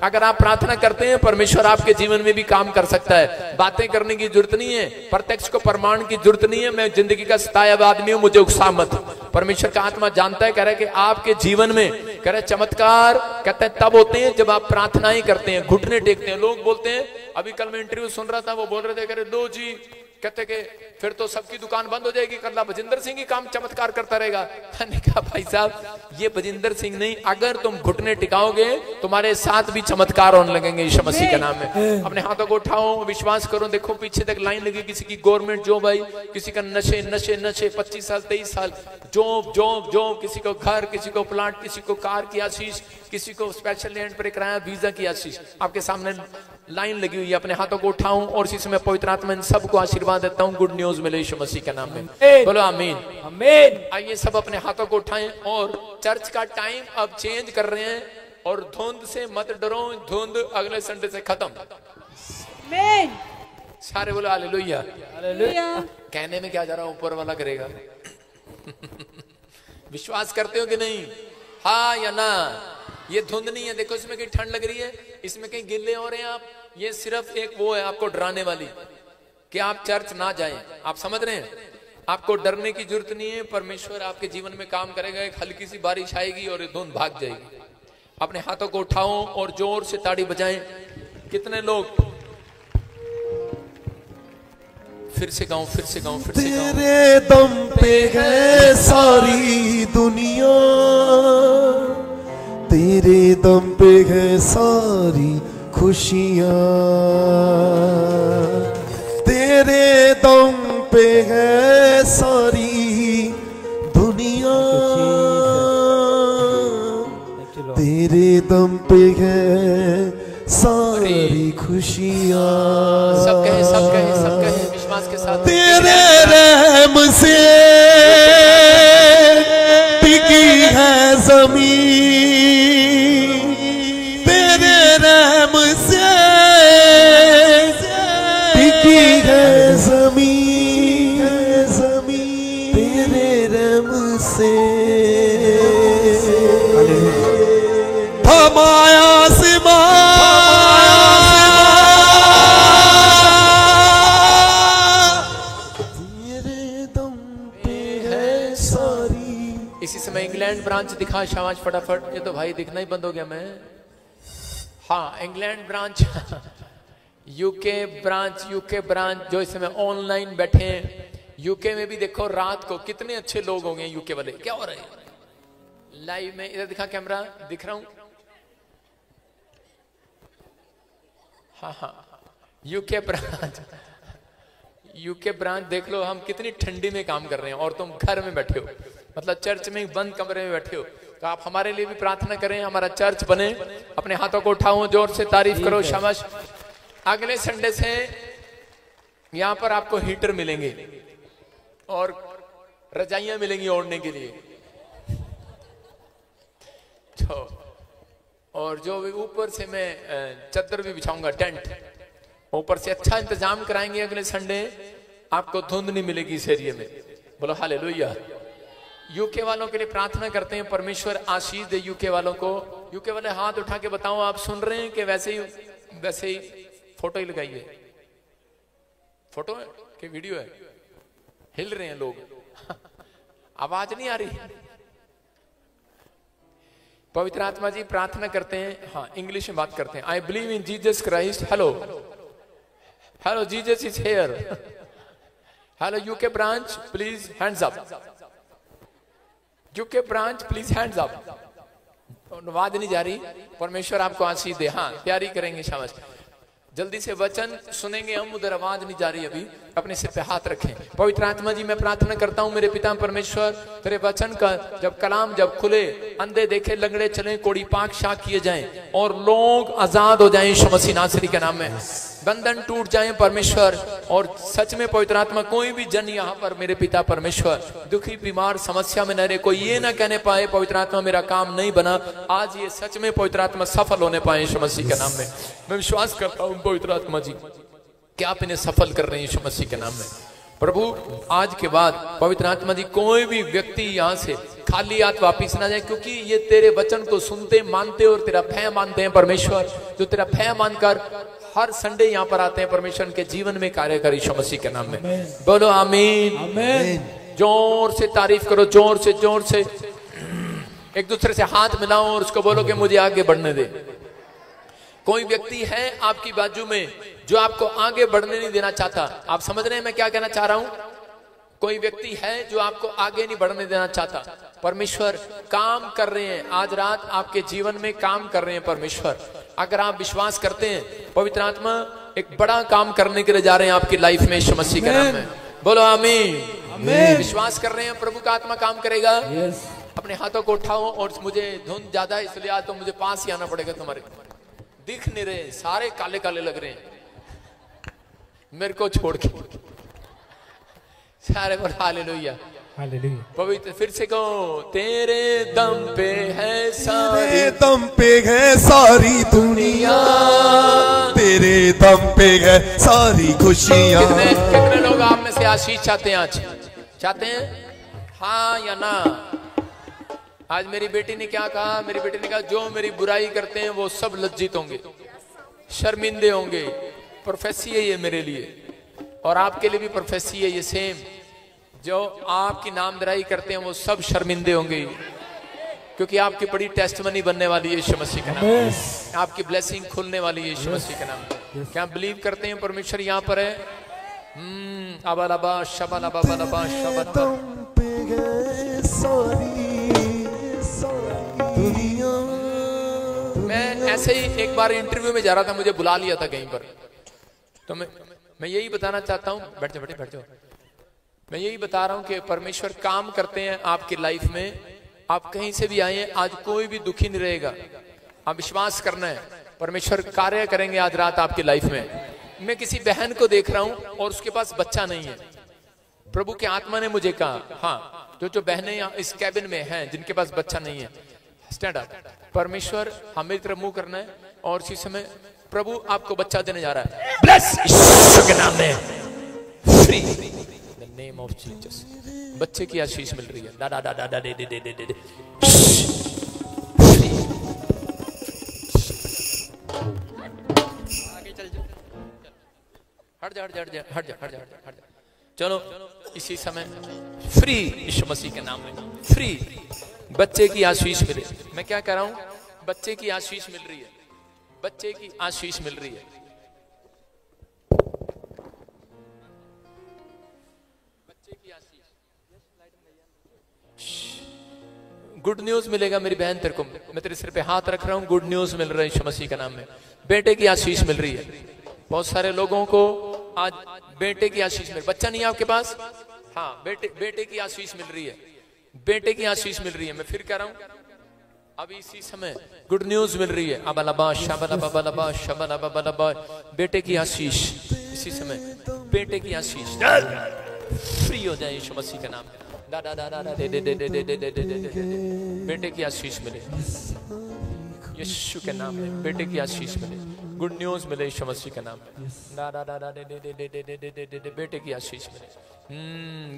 अगर आप प्रार्थना करते हैं, परमेश्वर आपके जीवन में भी काम कर सकता है। बातें करने की जरूरत नहीं है, प्रत्यक्ष को प्रमाण की जरूरत नहीं है। मैं जिंदगी का सताया हुआ आदमी हूं, मुझे उकसा मत। परमेश्वर का आत्मा जानता है, कह रहा है कि आपके जीवन में, कह रहा है चमत्कार कहते हैं तब होते हैं जब आप प्रार्थनाएं करते हैं, घुटने टेकते हैं। लोग बोलते हैं, अभी कल मैं इंटरव्यू सुन रहा था, वो बोल रहे थे, कह रहे लो जी कहते कि फिर तो सबकी दुकान बंद हो जाएगी, कल्ला भजिंदर सिंह ही काम चमत्कार करता रहेगा। मैंने कहा भाई साहब ये भजिंदर सिंह नहीं, अगर तुम घुटने टिकाओगे तुम्हारे साथ भी चमत्कार होने लगेंगे यीशु मसीह के नाम में। अपने हाथों को उठाओ, विश्वास करो, देखो पीछे तक लाइन लगी, किसी की गवर्नमेंट जॉब आई, किसी का नशे नशे नशे 25 साल 23 साल जॉब जॉब जॉब, किसी को घर, किसी को प्लाट, किसी को कार की आशीष, किसी को स्पेशल लैंड पर किराया वीजा की आशीष। आपके सामने लाइन लगी हुई है, अपने हाथों को उठाऊं और इसी समय पवित्र आत्मा इन सबको आशीर्वाद देता हूं, गुड न्यूज मिले यीशु मसीह के नाम में। बोलो आमीन आमीन। आइए सब अपने हाथों को उठाएं और चर्च का टाइम अब चेंज कर रहे हैं और धुंध से मत डरो, धुंध अगले संडे से खत्म। आमीन। सारे बोलो हालेलुया हालेलुया। कहने में क्या जा रहा हूं, ऊपर वाला करेगा। विश्वास करते हो कि नहीं? हाँ या ना? ये धुंध नहीं है, देखो इसमें कहीं ठंड लग रही है, इसमें कहीं गिले हो रहे हैं आप, ये सिर्फ एक वो है आपको डराने वाली कि आप चर्च ना जाएं। आप समझ रहे हैं? आपको डरने की जरूरत नहीं है, परमेश्वर आपके जीवन में काम करेगा। एक हल्की सी बारिश आएगी और ये धुंध भाग जाएगी। अपने हाथों को उठाओ और जोर से ताड़ी बजाएं। कितने लोग? फिर से गाऊं, फिर से गाऊं, फिर से गाऊं। तेरे दम पे है सारी दुनिया, तेरे दम पे है सारी खुशियाँ, तेरे दम पे है सारी दुनिया, तेरे दम पे है सारी खुशियाँ। सब कहे, सब कहे, सब कहे विश्वास के साथ। तेरे रहम से टिकी है जमीन, तेरे रहम से टिकी है जमीन, तेरे रहम से थमाया सिमा, इसी समय इंग्लैंड ब्रांच दिखा शाबाश फटाफट। ये तो भाई दिखना ही बंद हो गया मैं। हाँ इंग्लैंड ब्रांच, यूके ब्रांच जो इस समय ऑनलाइन बैठे हैं। यूके में भी देखो रात को कितने अच्छे लोग होंगे यूके वाले। क्या हो रहा है लाइव में? इधर दिखा कैमरा, दिख रहा हूं। हाँ हाँ यूके ब्रांच देख लो, हम कितनी ठंडी में काम कर रहे हैं और तुम घर में बैठे हो, मतलब चर्च में बंद कमरे में बैठे हो। तो आप हमारे लिए भी प्रार्थना करें, हमारा चर्च बने। अपने हाथों को उठाओ, जोर से तारीफ करो, शाबाश। अगले संडे से यहाँ पर आपको हीटर मिलेंगे और रजाइयां मिलेंगी ओढ़ने के लिए। तो और जो ऊपर से मैं चादर भी बिछाऊंगा, टेंट ऊपर से अच्छा इंतजाम कराएंगे। अगले संडे आपको धुंध नहीं मिलेगी इस एरिया में। बोलो हालेलुया। यूके वालों के लिए प्रार्थना करते हैं, परमेश्वर आशीष दे यूके वालों को। यूके वाले हाथ उठा के बताओ आप सुन रहे हैं कि वैसे ही फोटो ही लगाइए। फोटो है कि वीडियो है? हिल रहे हैं लोग। आवाज नहीं आ रही। पवित्र आत्मा जी प्रार्थना करते हैं। हाँ इंग्लिश में बात करते हैं। I believe in Jesus Christ. Hello hello, Jesus is here. Hello UK branch please hands up. UK branch please hands up. आवाज नहीं जा रही। परमेश्वर आपको आशीष दे। हाँ तैयारी करेंगे, शाबाश। जल्दी से वचन सुनेंगे हम। उधर आवाज नहीं जा रही अभी। अपने सिर पे हाथ रखें। पवित्र आत्मा जी मैं प्रार्थना करता हूँ मेरे पिता परमेश्वर, तेरे वचन का जब कलाम जब खुले, अंधे देखे, लंगड़े चले, कोड़ी पाक शाक किए जाएं और लोग आजाद हो जाएं यीशु मसीह नासरी के नाम में। बंधन टूट जाएं परमेश्वर। और सच में पवित्र आत्मा कोई भी जन यहाँ पर मेरे पिता परमेश्वर दुखी बीमार समस्या में न रहे, कोई ये ना कहने पाए पवित्र आत्मा मेरा काम नहीं बना। आज ये सच में पवित्र आत्मा सफल होने पाए यीशु मसीह के नाम में। मैं विश्वास करता हूँ पवित्र आत्मा जी कि आप इन्हें सफल कर रहे हैं यीशु मसीह के नाम में। प्रभु आज के बाद पवित्र आत्मा जी कोई भी व्यक्ति यहाँ से खाली हाथ वापिस ना जाए, क्योंकि ये तेरे वचन को सुनते मानते और तेरा भय मानते हैं परमेश्वर। जो तेरा भय मानकर हर संडे यहाँ पर आते हैं परमेश्वर के जीवन में कार्य कर यीशु मसीह के नाम में। बोलो आमीन आमीन। जोर से तारीफ करो, जोर से एक दूसरे से हाथ मिलाओ और उसको बोलो कि मुझे आगे बढ़ने दे। कोई व्यक्ति है आपकी बाजू में जो आपको आगे बढ़ने नहीं देना चाहता। आप समझ रहे हैं मैं क्या कहना चाह रहा हूं? कोई व्यक्ति है जो आपको आगे नहीं बढ़ने देना चाहता। परमेश्वर काम कर रहे हैं, आज रात आपके जीवन में काम कर रहे हैं परमेश्वर। अगर आप विश्वास करते हैं पवित्र आत्मा एक बड़ा काम करने के लिए जा रहे हैं आपकी लाइफ में यीशु मसीह के नाम में। बोलो आमीन। विश्वास कर रहे हैं प्रभु का आत्मा काम करेगा। अपने हाथों को उठाओ और मुझे धुंध ज्यादा है इसलिए आज तो मुझे पास ही आना पड़ेगा। तुम्हारे दिख नहीं रहे, सारे काले काले लग रहे हैं मेरे को छोड़ के सारे। बोल हालेलुया हालेलुया। पवित्र फिर से कहो, तेरे दम पे है तेरे दम पे है सारी दुनिया, तेरे दम पे है सारी खुशियाँ। कितने लोग आप में से आशीष चाहते हैं? आज चाहते हैं हाँ या ना? आज मेरी बेटी ने क्या कहा? मेरी बेटी ने कहा जो मेरी बुराई करते हैं वो सब लज्जित होंगे, शर्मिंदे होंगे। प्रोफेसी है ये मेरे लिए और आपके लिए भी प्रोफेसी है ये सेम। जो आपकी नामधराई करते हैं वो सब शर्मिंदे होंगे क्योंकि आपकी बड़ी टेस्टमनी बनने वाली है यीशु मसीह के नाम। आपकी ब्लेसिंग खुलने वाली है यीशु मसीह के नाम। क्या बिलीव करते हैं परमेश्वर यहाँ पर है? अबालबा शबालबा बलबा शबालबा। मैं ऐसे ही एक बार इंटरव्यू में जा रहा था, मुझे बुला लिया था कहीं पर। तो मैं यही बताना चाहता हूँ, बैठ जाओ बैठ जाओ। मैं यही बता रहा हूं कि परमेश्वर काम करते हैं आपकी लाइफ में। आप कहीं से भी आए हैं, आज कोई भी दुखी नहीं रहेगा। आप विश्वास करना है परमेश्वर कार्य करेंगे आज रात आपकी लाइफ में। मैं किसी बहन को देख रहा हूं और उसके पास बच्चा नहीं है। प्रभु के आत्मा ने मुझे कहा हाँ, जो बहनें यहाँ इस कैबिन में हैं जिनके पास बच्चा नहीं है, स्टैंड अप। परमेश्वर हमें तरफ मुंह करना है और इसी समय प्रभु आपको बच्चा देने जा रहा है। ब्लेस यीशु के नाम में फ्री नेम ऑफ जीसस। बच्चे की आशीष मिल रही है। डा डा डा डा डा दे दे दे दे दे। आगे चल जा, हट जा हट जा हट जा हट जा हट जा हट जा। चलो इसी समय फ्री यीशु मसीह के नाम में फ्री बच्चे की आशीष मिले। मैं क्या कह रहा हूं? बच्चे की आशीष मिल रही है, बच्चे की आशीष मिल रही है। गुड न्यूज मिलेगा मेरी बहन तेरे को। मैं तेरे सिर पे हाथ रख रहा हूँ, गुड न्यूज मिल रहा है यीशु मसीह के नाम में। बेटे की आशीष मिल रही है। बहुत सारे लोगों को आज बेटे की आशीष मिल। बच्चा नहीं है आपके पास? हाँ, बेटे की आशीष मिल रही है, बेटे की आशीष मिल रही है। मैं फिर कह रहा हूँ अभी इसी समय गुड न्यूज मिल रही है। अबलबा शबलबा बलबा शबलबा बलबा। बेटे की आशीष इसी समय, बेटे की आशीष फ्री हो जाए यीशु मसीह के नाम में। डा डा डा डा दे दे दे दे दे दे दे दे दे। बेटे की आशीष मिले यीशु के नाम में। बेटे की आशीष मिले, गुड न्यूज मिले यीशु मसीह के नाम में। डा डा डा डा दे दे दे दे दे दे दे दे दे। बेटे की आशीष मिले,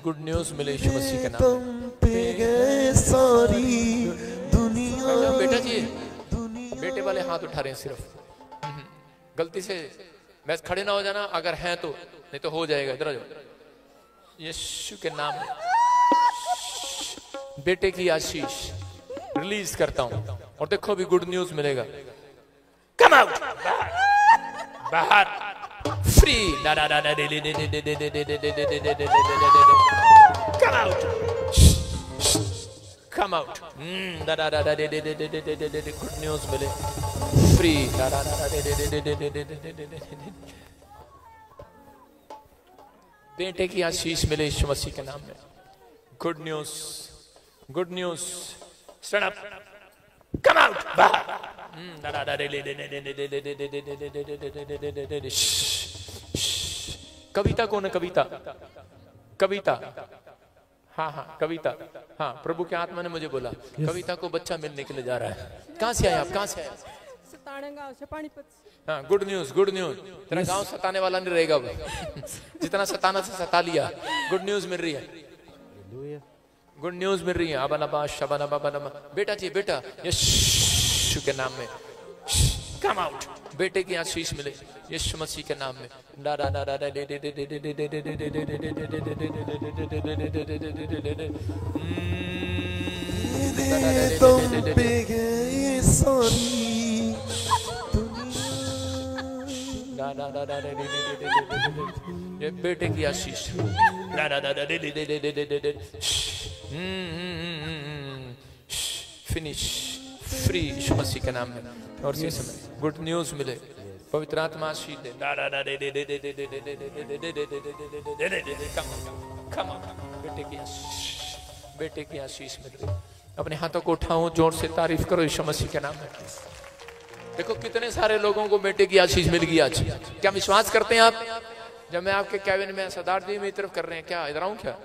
गुड न्यूज मिले यीशु मसीह के नाम में। सारी दुनिया। बेटा जी, बेटे वाले हाथ उठा रहे हैं सिर्फ। गलती से वैसे खड़े ना हो जाना अगर हैं तो, नहीं तो हो जाएगा। इधर आ जाओ यीशु के नाम में। बेटे की आशीष रिलीज करता हूं और देखो भी गुड न्यूज मिलेगा। कम आउट, बाहर free. Come out, come out. Good news मिले फ्री। बेटे की आशीष मिले यीशु मसीह के नाम में। Good news, good news. Stand up, come out, बाहर। कविता कौन है? कविता, कविता। हाँ हाँ कविता। हाँ, प्रभु के आत्मा ने मुझे बोला कविता को बच्चा मिलने के लिए जा रहा है। कहाँ से आए आप? कहाँ से आए? सताना गांव से, पानीपत। हाँ, गुड न्यूज, गुड न्यूज। तेरा गांव सताने वाला नहीं रहेगा जितना सताना से सता लिया। गुड न्यूज मिल रही है, गुड न्यूज मिल रही है। अबलबा शबलबा बलबा। बेटा जी, बेटा यीशु के नाम में कम आउट। बेटे की आशीष मिले यीशु मसीह के नाम में। ये बेटे की आशीष। फिनिश फ्री यीशु मसीह के नाम में। और इसी समय गुड न्यूज मिले, पवित्र आत्मा आशीष दे। बेटे की आशीष, बेटे की आशीष मिल रही। अपने हाथों को उठाओ, जोर से तारीफ करो यीशु मसीह के नाम में। देखो कितने सारे लोगों को बेटे की आशीष मिल गई आज। क्या विश्वास करते हैं आप? जब मैं आपके कैबिन में सरदार जी मेरी तरफ कर रहे हैं, क्या इधर आऊं क्या?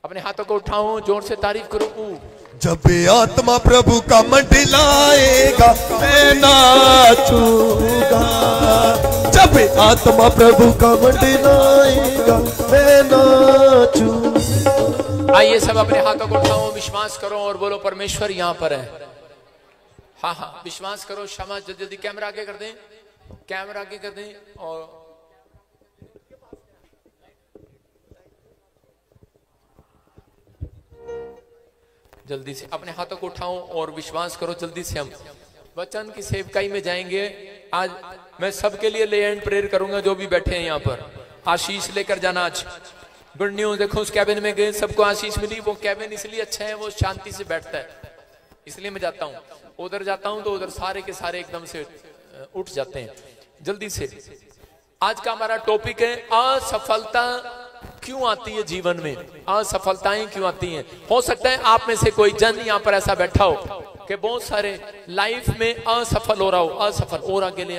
अपने हाथों को उठाओ, जोर से तारीफ करो। जब आत्मा प्रभु का मंडलाएगा मैं नाचूंगा, जब आत्मा प्रभु का मंडलाएगा मैं नाचूंगा। आइए सब अपने हाथों को उठाओ, विश्वास करो और बोलो परमेश्वर यहाँ पर है। हाँ हाँ विश्वास करो। क्षमा जल्दी कैमरा आगे कर दें, कैमरा आगे कर दें। और जल्दी से अपने हाथों को उठाओ और विश्वास करो। जल्दी से हम वचन की सेवकाई में जाएंगे। आज मैं सबके लिए ले एंड प्रेयर करूंगा, जो भी बैठे हैं यहाँ पर। आशीष लेकर जाना आज। Good news. देखो उस कैबिन में गए, सबको आशीष मिली। वो कैबिन इसलिए अच्छा है, वो शांति से बैठता है, इसलिए मैं जाता हूँ। उधर जाता हूँ तो उधर सारे के सारे एकदम से उठ जाते हैं। जल्दी से आज का हमारा टॉपिक है असफलता क्यों आती है जीवन में, असफलताएं क्यों आती हैं। हो सकता है आप में से कोई जन यहाँ पर ऐसा बैठा हो कि बहुत सारे लाइफ में असफल हो रहा हो। असफल और आगे ले,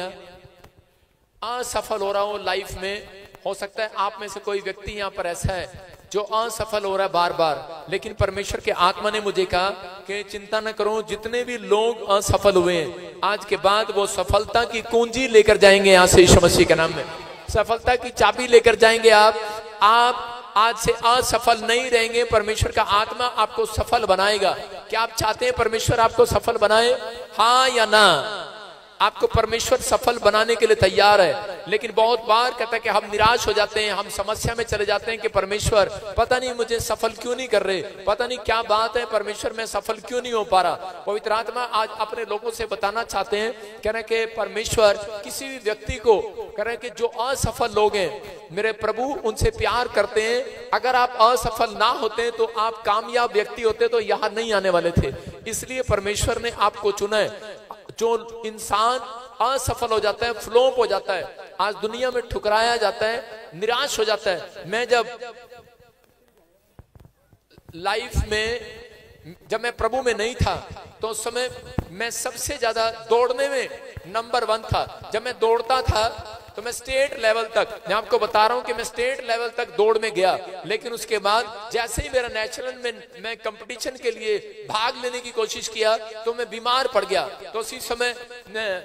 असफल हो रहा हो लाइफ में। हो सकता है आप में से कोई व्यक्ति यहाँ पर ऐसा है जो असफल हो रहा है बार बार, लेकिन परमेश्वर के आत्मा ने मुझे कहा कि चिंता न करो, जितने भी लोग असफल हुए हैं आज के बाद वो सफलता की कुंजी लेकर जाएंगे यहाँ से यीशु मसीह के नाम में। सफलता की चाबी लेकर जाएंगे आप आज से असफल नहीं रहेंगे। परमेश्वर का आत्मा आपको सफल बनाएगा। क्या आप चाहते हैं परमेश्वर आपको सफल बनाए? हाँ या ना? आपको परमेश्वर सफल बनाने के लिए तैयार है, लेकिन बहुत बार कहता है कि हम निराश हो जाते हैं, हम समस्या में चले जाते हैं कि परमेश्वर पता नहीं मुझे सफल क्यों नहीं कर रहे, पता नहीं क्या बात है परमेश्वर, मैं सफल क्यों नहीं हो पा रहा। पवित्र आत्मा आज अपने लोगों से बताना चाहते हैं, कह रहे हैं कि परमेश्वर किसी भी व्यक्ति को कह रहे हैं कि जो असफल लोग हैं मेरे प्रभु उनसे प्यार करते हैं। अगर आप असफल ना होते तो आप कामयाब व्यक्ति होते तो यहाँ नहीं आने वाले थे। इसलिए परमेश्वर ने आपको चुना है। जो इंसान असफल हो जाता है, फ्लॉप हो जाता है, आज दुनिया में ठुकराया जाता है, निराश हो जाता है। मैं जब लाइफ में जब मैं प्रभु में नहीं था तो उस समय मैं सबसे ज्यादा दौड़ने में नंबर 1 था। जब मैं दौड़ता था तो मैं स्टेट लेवल तक, मैं आपको बता रहा हूं कि मैं स्टेट लेवल तक दौड़ में गया, लेकिन उसके बाद जैसे ही मेरा नेशनल में मैं कंपटीशन के लिए भाग लेने की कोशिश किया तो मैं बीमार पड़ गया। तो उसी समय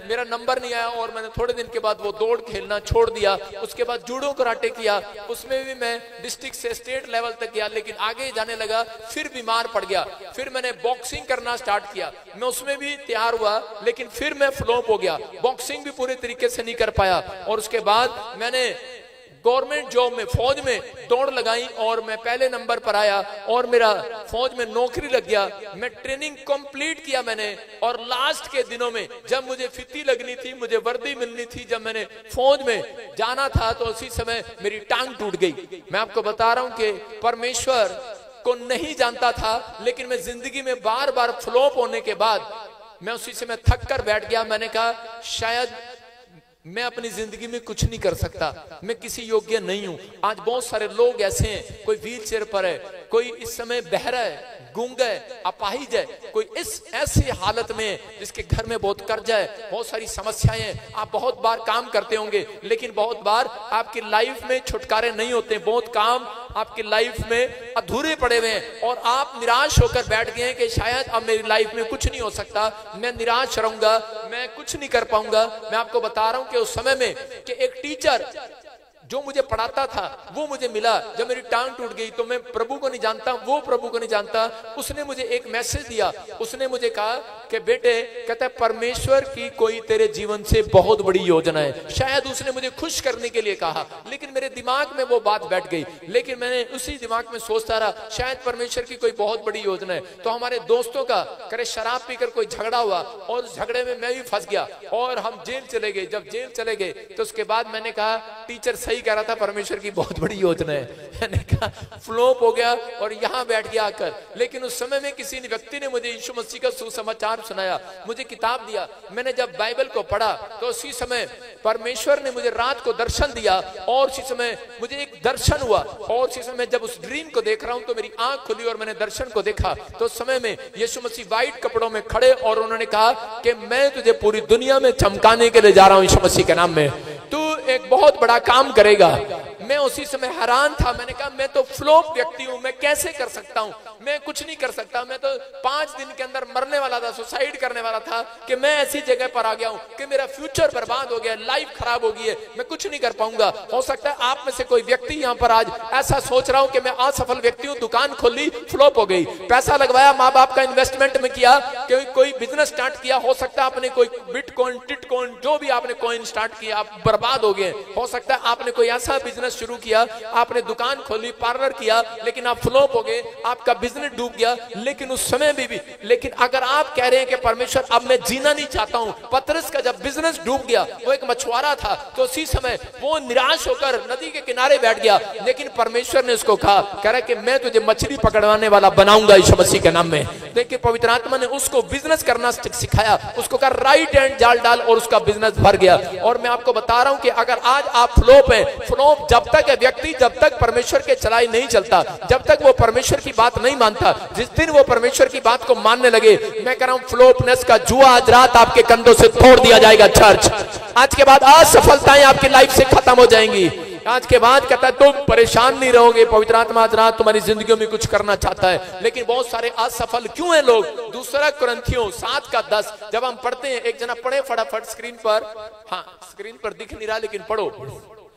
मेरा नंबर नहीं आया और मैंने थोड़े दिन के बाद वो दौड़ खेलना छोड़ दिया। उसके बाद जूडो कराटे किया, उसमें भी मैं डिस्ट्रिक्ट से स्टेट लेवल तक गया, लेकिन आगे जाने लगा, फिर बीमार पड़ गया। फिर मैंने बॉक्सिंग करना स्टार्ट किया, मैं उसमें भी तैयार हुआ, लेकिन फिर मैं फ्लॉप हो गया, बॉक्सिंग भी पूरे तरीके से नहीं कर पाया। और उसके बाद मैंने गवर्नमेंट जॉब में, फौज में दौड़ लगाई और मैं पहले नंबर पर आया और मेरा फौज में नौकरी लग गया। मैं ट्रेनिंग कंप्लीट किया मैंने, और लास्ट के दिनों में जब मुझे फिती लगनी थी, मुझे वर्दी मिलनी थी, जब मैंने फौज में जाना था तो उसी समय मेरी टांग टूट गई। मैं आपको बता रहा हूं कि परमेश्वर को नहीं जानता था, लेकिन मैं जिंदगी में बार बार फ्लॉप होने के बाद मैं उसी समय थक कर बैठ गया। मैंने कहा शायद मैं अपनी जिंदगी में कुछ नहीं कर सकता, मैं किसी योग्य नहीं हूं। आज बहुत सारे लोग ऐसे हैं, कोई व्हील चेयर पर है, कोई इस समय बहरा है, गूंगा है, अपाहिज है, कोई इस ऐसी हालत में जिसके घर में बहुत कर्जा है, बहुत सारी समस्याएं हैं। आप बहुत बार काम करते होंगे, लेकिन बहुत बार आपकी लाइफ में छुटकारे नहीं होते, बहुत काम आपकी लाइफ में अधूरे पड़े हुए हैं और आप निराश होकर बैठ गए हैं कि शायद अब मेरी लाइफ में कुछ नहीं हो सकता, मैं निराश रहूंगा, मैं कुछ नहीं कर पाऊंगा। मैं आपको बता रहा हूं कि उस समय में कि एक टीचर जो मुझे पढ़ाता था वो मुझे मिला। जब मेरी टांग टूट गई तो मैं प्रभु को नहीं जानता, वो प्रभु को नहीं जानता, उसने मुझे एक मैसेज दिया। उसने मुझे कहा कि बेटे, कहता है परमेश्वर की कोई तेरे जीवन से बहुत बड़ी योजना है। शायद उसने मुझे खुश करने के लिए कहा, लेकिन मेरे दिमाग में वो बात बैठ गई। लेकिन मैंने उसी दिमाग में सोचता रहा शायद परमेश्वर की कोई बहुत बड़ी योजना है। तो हमारे दोस्तों का करे शराब पीकर कोई झगड़ा हुआ और उस झगड़े में मैं भी फंस गया और हम जेल चले गए। जब जेल चले गए तो उसके बाद मैंने कहा टीचर सही कह रहा था, परमेश्वर की बहुत बड़ी योजना है। मैंने कहा फ्लॉप हो गया और यहाँ बैठ गया आकर। लेकिन उस समय में किसी व्यक्ति ने मुझे यीशु मसीह का सुसमाचार सुनाया, मुझे किताब दिया। मैंने जब बाइबल को पढ़ा तो उसी समय परमेश्वर ने मुझे रात को दर्शन दिया और उसी समय मुझे एक दर्शन हुआ और उसी समय जब उस ड्रीम को देख रहा हूं तो मेरी आंख खुली और मैंने दर्शन को देखा। तो उस समय में यीशु मसीह व्हाइट कपड़ों में खड़े और उन्होंने कहा कि मैं तुझे पूरी दुनिया में चमकाने के लिए जा रहा हूं यीशु मसीह के नाम में, तू एक बहुत बड़ा काम करेगा। मैं उसी समय हैरान था। मैंने कहा मैं तो फ्लॉप व्यक्ति हूं, मैं कैसे कर सकता हूं, मैं कुछ नहीं कर सकता। मैं तो 5 दिन के अंदर मरने वाला था, सुसाइड करने वाला था कि मैं ऐसी जगह पर आ गया हूं कि मेरा फ्यूचर बर्बाद हो गया, लाइफ खराब हो गई है, मैं कुछ नहीं कर पाऊंगा। हो सकता है आप में से कोई व्यक्ति यहाँ पर आज ऐसा सोच रहा हूं कि मैं असफल व्यक्ति हूं, दुकान खोली फ्लॉप हो गई, पैसा लगवाया, माँ बाप का इन्वेस्टमेंट में किया, कोई बिजनेस स्टार्ट किया, हो सकता है आपने कोई बिटकॉइन टिटकॉइन जो भी आपने कॉइन स्टार्ट किया आप बर्बाद हो गए। हो सकता है आपने कोई ऐसा बिजनेस शुरू किया, आपने दुकान खोली, पार्लर किया, लेकिन आप फ्लॉप हो गए, आपका बिजनेस डूब गया। लेकिन उस समय भी लेकिन अगर आप कह रहे हैं कि परमेश्वर अब मैं जीना नहीं चाहता हूं, पतरस का जब बिजनेस डूब गया, वो एक मछुआरा था, तो उसी समय वो निराश होकर नदी के किनारे बैठ गया। लेकिन परमेश्वर ने उसको कहा, कह रहा कि मैं तुझे मछली पकड़वाने वाला बनाऊंगा यीशु मसीह के नाम में। देखिए पवित्र आत्मा ने उसको बिजनेस करना सिखाया, उसको कहा राइट हैंड जाल डाल और उसका बिजनेस भर गया। और मैं आपको बता रहा हूं कि अगर आज आप फ्लॉप है, फ्लॉप जब तक है व्यक्ति, जब तक परमेश्वर के चलाई नहीं चलता, जब तक वो परमेश्वर की बात नहीं मानता, जिस दिन वो परमेश्वर की बात को मानने लगे, मैं कह रहा हूं फ्लॉपनेस का जुआ आज रात आपके कंधों से तोड़ दिया जाएगा। चर्च आज के बाद असफलताएं आपकी लाइफ से खत्म हो जाएंगी। आज के बाद कहता है तुम परेशान नहीं रहोगे। पवित्र आत्मा आज रात तुम्हारी जिंदगी में कुछ करना चाहता है, लेकिन बहुत सारे असफल क्यों हैं लोग। दूसरा कुरिन्थियों 7:10 जब हम पढ़ते हैं, एक जना पढ़े फटाफट स्क्रीन पर, हाँ स्क्रीन पर दिख नहीं रहा लेकिन पढ़ो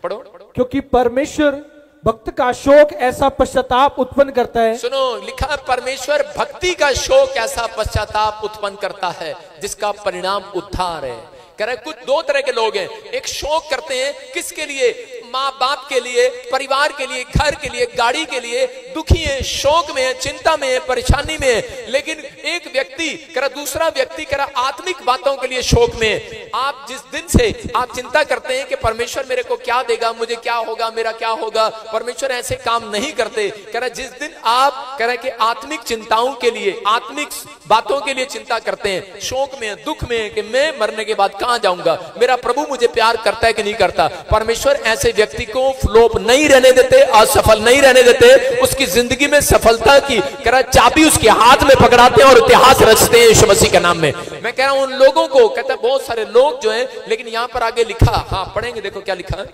पढ़ो। क्योंकि परमेश्वर भक्त का शोक ऐसा पश्चाताप उत्पन्न करता है। सुनो लिखा है परमेश्वर भक्ति का शोक ऐसा पश्चाताप उत्पन्न करता है जिसका परिणाम उद्धार है। कह रहे कुछ 2 तरह के लोग हैं, एक शोक करते हैं किसके लिए, माँ बाप के लिए, परिवार के लिए, घर के लिए, गाड़ी के लिए, दुखी है, शोक में है, चिंता में है, परेशानी में है। लेकिन एक व्यक्ति करा, दूसरा व्यक्ति करा आत्मिक बातों के लिए शोक में है। आप जिस दिन से आप चिंता करते हैं कि परमेश्वर मेरे को क्या देगा, मुझे क्या होगा, मेरा क्या होगा, परमेश्वर ऐसे काम नहीं करते। कह रहा जिस दिन आप कह रहे कि आत्मिक चिंताओं के लिए, आत्मिक बातों के लिए चिंता करते हैं, शोक में, दुख में कि मैं मरने के बाद कहां जाऊंगा, मेरा प्रभु मुझे प्यार करता है कि नहीं करता। परमेश्वर ऐसे व्यक्ति को फ्लॉप नहीं रहने देते, असफल नहीं रहने देते, उसकी जिंदगी में सफलता की चाबी उसके हाथ में पकड़ाते हैं और इतिहास रचते हैं यीशु मसीह के नाम में। मैं कह रहा हूं उन लोगों को, कहता है बहुत सारे लोग जो हैं, लेकिन यहां पर आगे लिखा, हाँ पढ़ेंगे, देखो क्या लिखा है,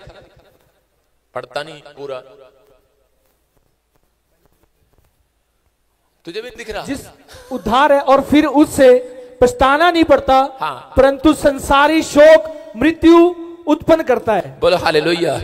पढ़ता नहीं पूरा, तुझे भी दिख रहा, जिस उद्धार है और फिर उससे पछताना नहीं पड़ता, हाँ। परंतु संसारी शोक मृत्यु उत्पन्न करता है। बोलो हालेलुया।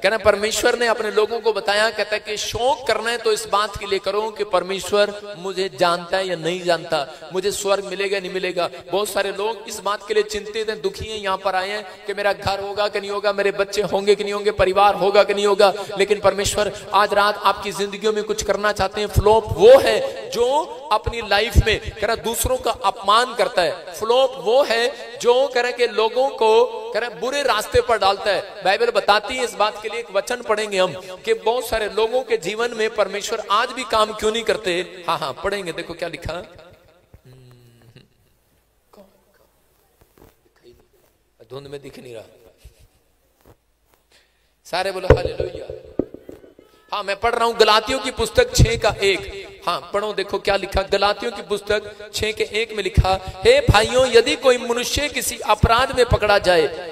कहना परमेश्वर ने अपने लोगों को बताया, कहता है कि शोक करना है तो इस बात के लिए करो कि परमेश्वर मुझे जानता है या नहीं जानता, मुझे स्वर्ग मिलेगा नहीं मिलेगा। बहुत सारे लोग इस बात के लिए चिंतित हैं, दुखी हैं, यहाँ पर आए हैं कि मेरा घर होगा कि नहीं होगा, मेरे बच्चे होंगे कि नहीं होंगे, परिवार होगा कि नहीं होगा। लेकिन परमेश्वर आज रात आपकी जिंदगियों में कुछ करना चाहते हैं। फ्लॉप वो है जो अपनी लाइफ में कह रहा दूसरों का अपमान करता है। फ्लॉप वो है जो कह रहा कि लोगों को कह रहा बुरे रास्ते पर डालता है। बाइबल बताती है इस बात के लिए, एक वचन पढ़ेंगे हम कि बहुत सारे लोगों के जीवन में परमेश्वर आज भी काम क्यों नहीं करते। हाँ हाँ पढ़ेंगे, देखो क्या लिखा, धुंध में दिख नहीं रहा, सारे बोलो हालेलुया। हाँ मैं पढ़ रहा हूं गलातियों की पुस्तक 6:1। हाँ पढ़ो, देखो क्या लिखा, गलातियों की पुस्तक 6:1 में लिखा, हे भाइयों यदि कोई मनुष्य किसी अपराध में पकड़ा जाए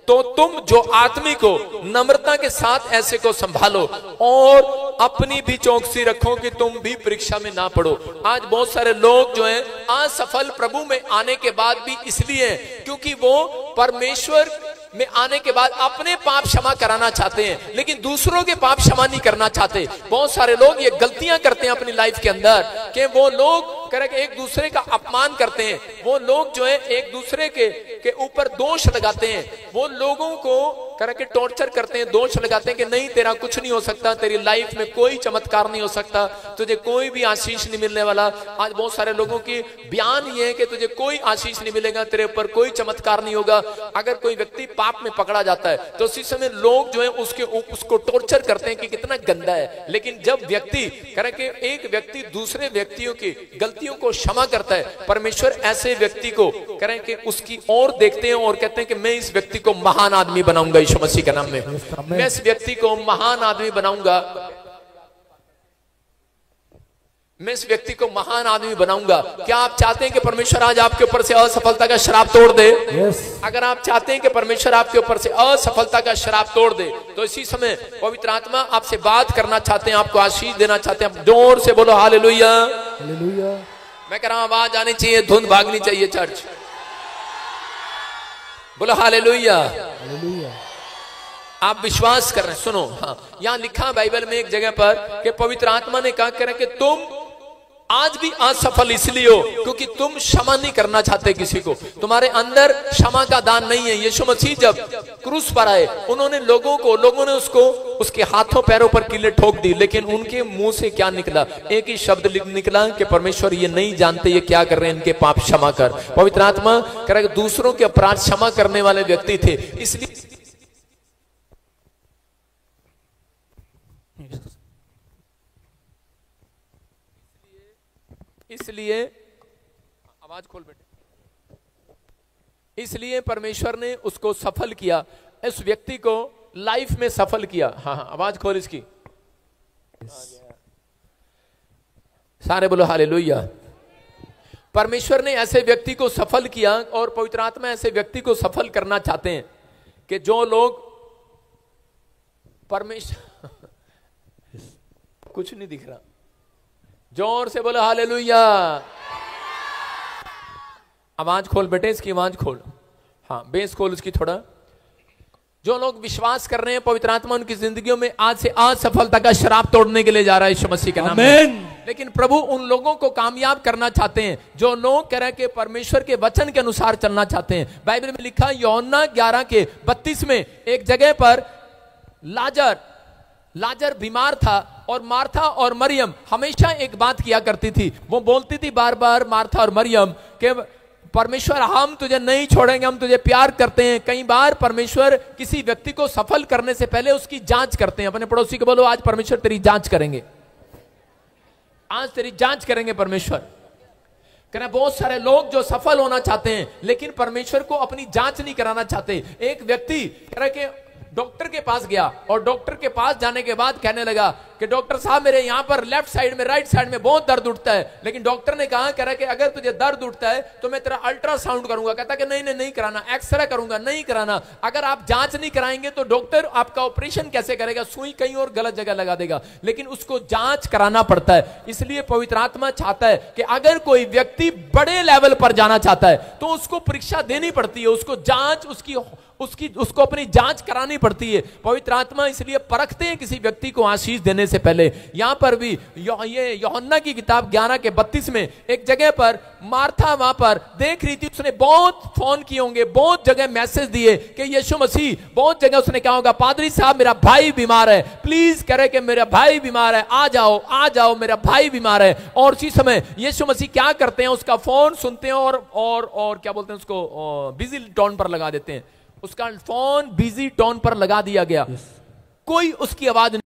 तो तुम जो आत्मिक हो नम्रता के साथ ऐसे को संभालो और अपनी भी चौकसी रखो कि तुम भी परीक्षा में ना पड़ो। आज बहुत सारे लोग जो हैं असफल प्रभु में आने के बाद भी इसलिए क्योंकि वो परमेश्वर में आने के बाद अपने पाप क्षमा कराना चाहते हैं लेकिन दूसरों के पाप क्षमा नहीं करना चाहते। बहुत सारे लोग ये गलतियां करते हैं अपनी लाइफ के अंदर कि वो लोग करे एक दूसरे का अपमान करते हैं, वो लोग जो है एक दूसरे के ऊपर दोष लगाते हैं, वो लोगों को करे के टॉर्चर करते हैं, दोष लगाते हैं कि नहीं तेरा कुछ नहीं हो सकता, तेरी लाइफ में कोई चमत्कार नहीं हो सकता, तुझे कोई भी आशीष नहीं मिलने वाला। आज बहुत सारे लोगों की बयान ये है कि तुझे कोई आशीष नहीं मिलेगा, तेरे ऊपर कोई चमत्कार नहीं होगा। अगर कोई व्यक्ति पाप में पकड़ा जाता है तो उसी समय लोग जो है उसको टॉर्चर करते हैं कि कितना गंदा है। लेकिन जब व्यक्ति करे कि एक व्यक्ति दूसरे व्यक्तियों की गलतियों को क्षमा करता है, परमेश्वर ऐसे व्यक्ति को करें कि उसकी ओर देखते हैं और कहते हैं कि मैं इस व्यक्ति को महान आदमी बनाऊंगा यीशु मसीह के नाम में, मैं इस व्यक्ति को महान आदमी बनाऊंगा, मैं इस व्यक्ति को महान आदमी बनाऊंगा। क्या आप चाहते हैं कि परमेश्वर आज आपके ऊपर से असफलता का श्राप तोड़ दे? अगर आप चाहते हैं कि परमेश्वर आपके ऊपर से असफलता का श्राप तोड़ दे तो इसी समय पवित्र आत्मा आपसे बात करना चाहते हैं, आपको आशीष देना चाहते हैं। जोर से बोलो हालेलुया। मैं कह रहा हूं आवाज आनी चाहिए, धुंध भागनी चाहिए चर्च। बोलो हालेलुया। आप विश्वास कर रहे हैं? सुनो, हाँ, यहां लिखा बाइबल में एक जगह पर कि पवित्र आत्मा ने कहा कि तुम आज भी असफल इसलिए हो क्योंकि तुम क्षमा नहीं करना चाहते किसी को, तुम्हारे अंदर क्षमा का दान नहीं है। यीशु मसीह जब क्रूस पर आए, उन्होंने लोगों ने उसको उसके हाथों पैरों पर कीलें ठोक दी, लेकिन उनके मुंह से क्या निकला? एक ही शब्द निकला कि परमेश्वर ये नहीं जानते ये क्या कर रहे हैं, इनके पाप क्षमा कर। पवित्र आत्मा कह रहा है दूसरों के अपराध क्षमा करने वाले व्यक्ति थे, इसलिए आवाज खोल बेटे, इसलिए परमेश्वर ने उसको सफल किया, इस व्यक्ति को लाइफ में सफल किया। हाँ, आवाज खोल इसकी, सारे बोलो हालेलुया। परमेश्वर ने ऐसे व्यक्ति को सफल किया और पवित्र आत्मा ऐसे व्यक्ति को सफल करना चाहते हैं कि जो लोग परमेश्वर कुछ नहीं दिख रहा, जोर से बोलो हालेलुया। आवाज खोल बेटे, इसकी आवाज खोल, हाँ बेस खोल उसकी थोड़ा। जो लोग विश्वास कर रहे हैं पवित्र आत्मा उनकी जिंदगियों में आज से असफलता का श्राप तोड़ने के लिए जा रहा है यीशु मसीह के नाम में। लेकिन प्रभु उन लोगों को कामयाब करना चाहते हैं जो लोग कह रहे हैं कि परमेश्वर के वचन के अनुसार चलना चाहते हैं। बाइबल में लिखा यूहन्ना 11:32 में एक जगह पर लाजर बीमार था और मार्था और मरियम हमेशा एक बात किया करती थी, वो बोलती थी बार बार मार्था और मरियम कि परमेश्वर हम तुझे नहीं छोड़ेंगे, हम तुझे प्यार करते हैं। कई बार परमेश्वर किसी व्यक्ति को सफल करने से पहले उसकी जांच करते हैं। अपने पड़ोसी को बोलो आज परमेश्वर तेरी जांच करेंगे, आज तेरी जांच करेंगे परमेश्वर। कहना बहुत सारे लोग जो सफल होना चाहते हैं लेकिन परमेश्वर को अपनी जांच नहीं कराना चाहते। एक व्यक्ति कह रहा कि डॉक्टर के पास गया और डॉक्टर के पास जाने के बाद कहने लगा कि डॉक्टर साहब मेरे यहाँ पर लेफ्ट साइड में राइट साइड में बहुत दर्द उठता है। लेकिन डॉक्टर ने कहा कह रहा कि अगर तुझे दर्द उठता है तो मैं तेरा अल्ट्रासाउंड करूंगा। कहता कि नहीं कराना, एक्सरे करूंगा, नहीं कराना। अगर आप जांच नहीं कराएंगे तो डॉक्टर आपका ऑपरेशन कैसे करेगा, सुई कहीं और गलत जगह लगा देगा। लेकिन उसको जांच कराना पड़ता है। इसलिए पवित्र आत्मा चाहता है कि अगर कोई व्यक्ति बड़े लेवल पर जाना चाहता है तो उसको परीक्षा देनी पड़ती है, उसको जांच उसको अपनी जांच करानी पड़ती है। पवित्र आत्मा इसलिए परखते हैं किसी व्यक्ति को आशीष देने से पहले। यहां पर भी ये यूहन्ना की किताब 11:32 में एक जगह पर मार्था वहां पर देख रही थी, उसने बहुत फोन किए होंगे, बहुत जगह मैसेज दिए कि यीशु मसीह, बहुत जगह उसने कहा होगा पादरी साहब मेरा भाई बीमार है, प्लीज करे कि मेरा भाई बीमार है, आ जाओ मेरा भाई बीमार है। और उसी समय यीशु मसीह क्या करते हैं, उसका फोन सुनते हैं और क्या बोलते हैं उसको बिजी टोन पर लगा देते हैं। उसका फोन बिजी टोन पर लगा दिया गया, कोई उसकी आवाज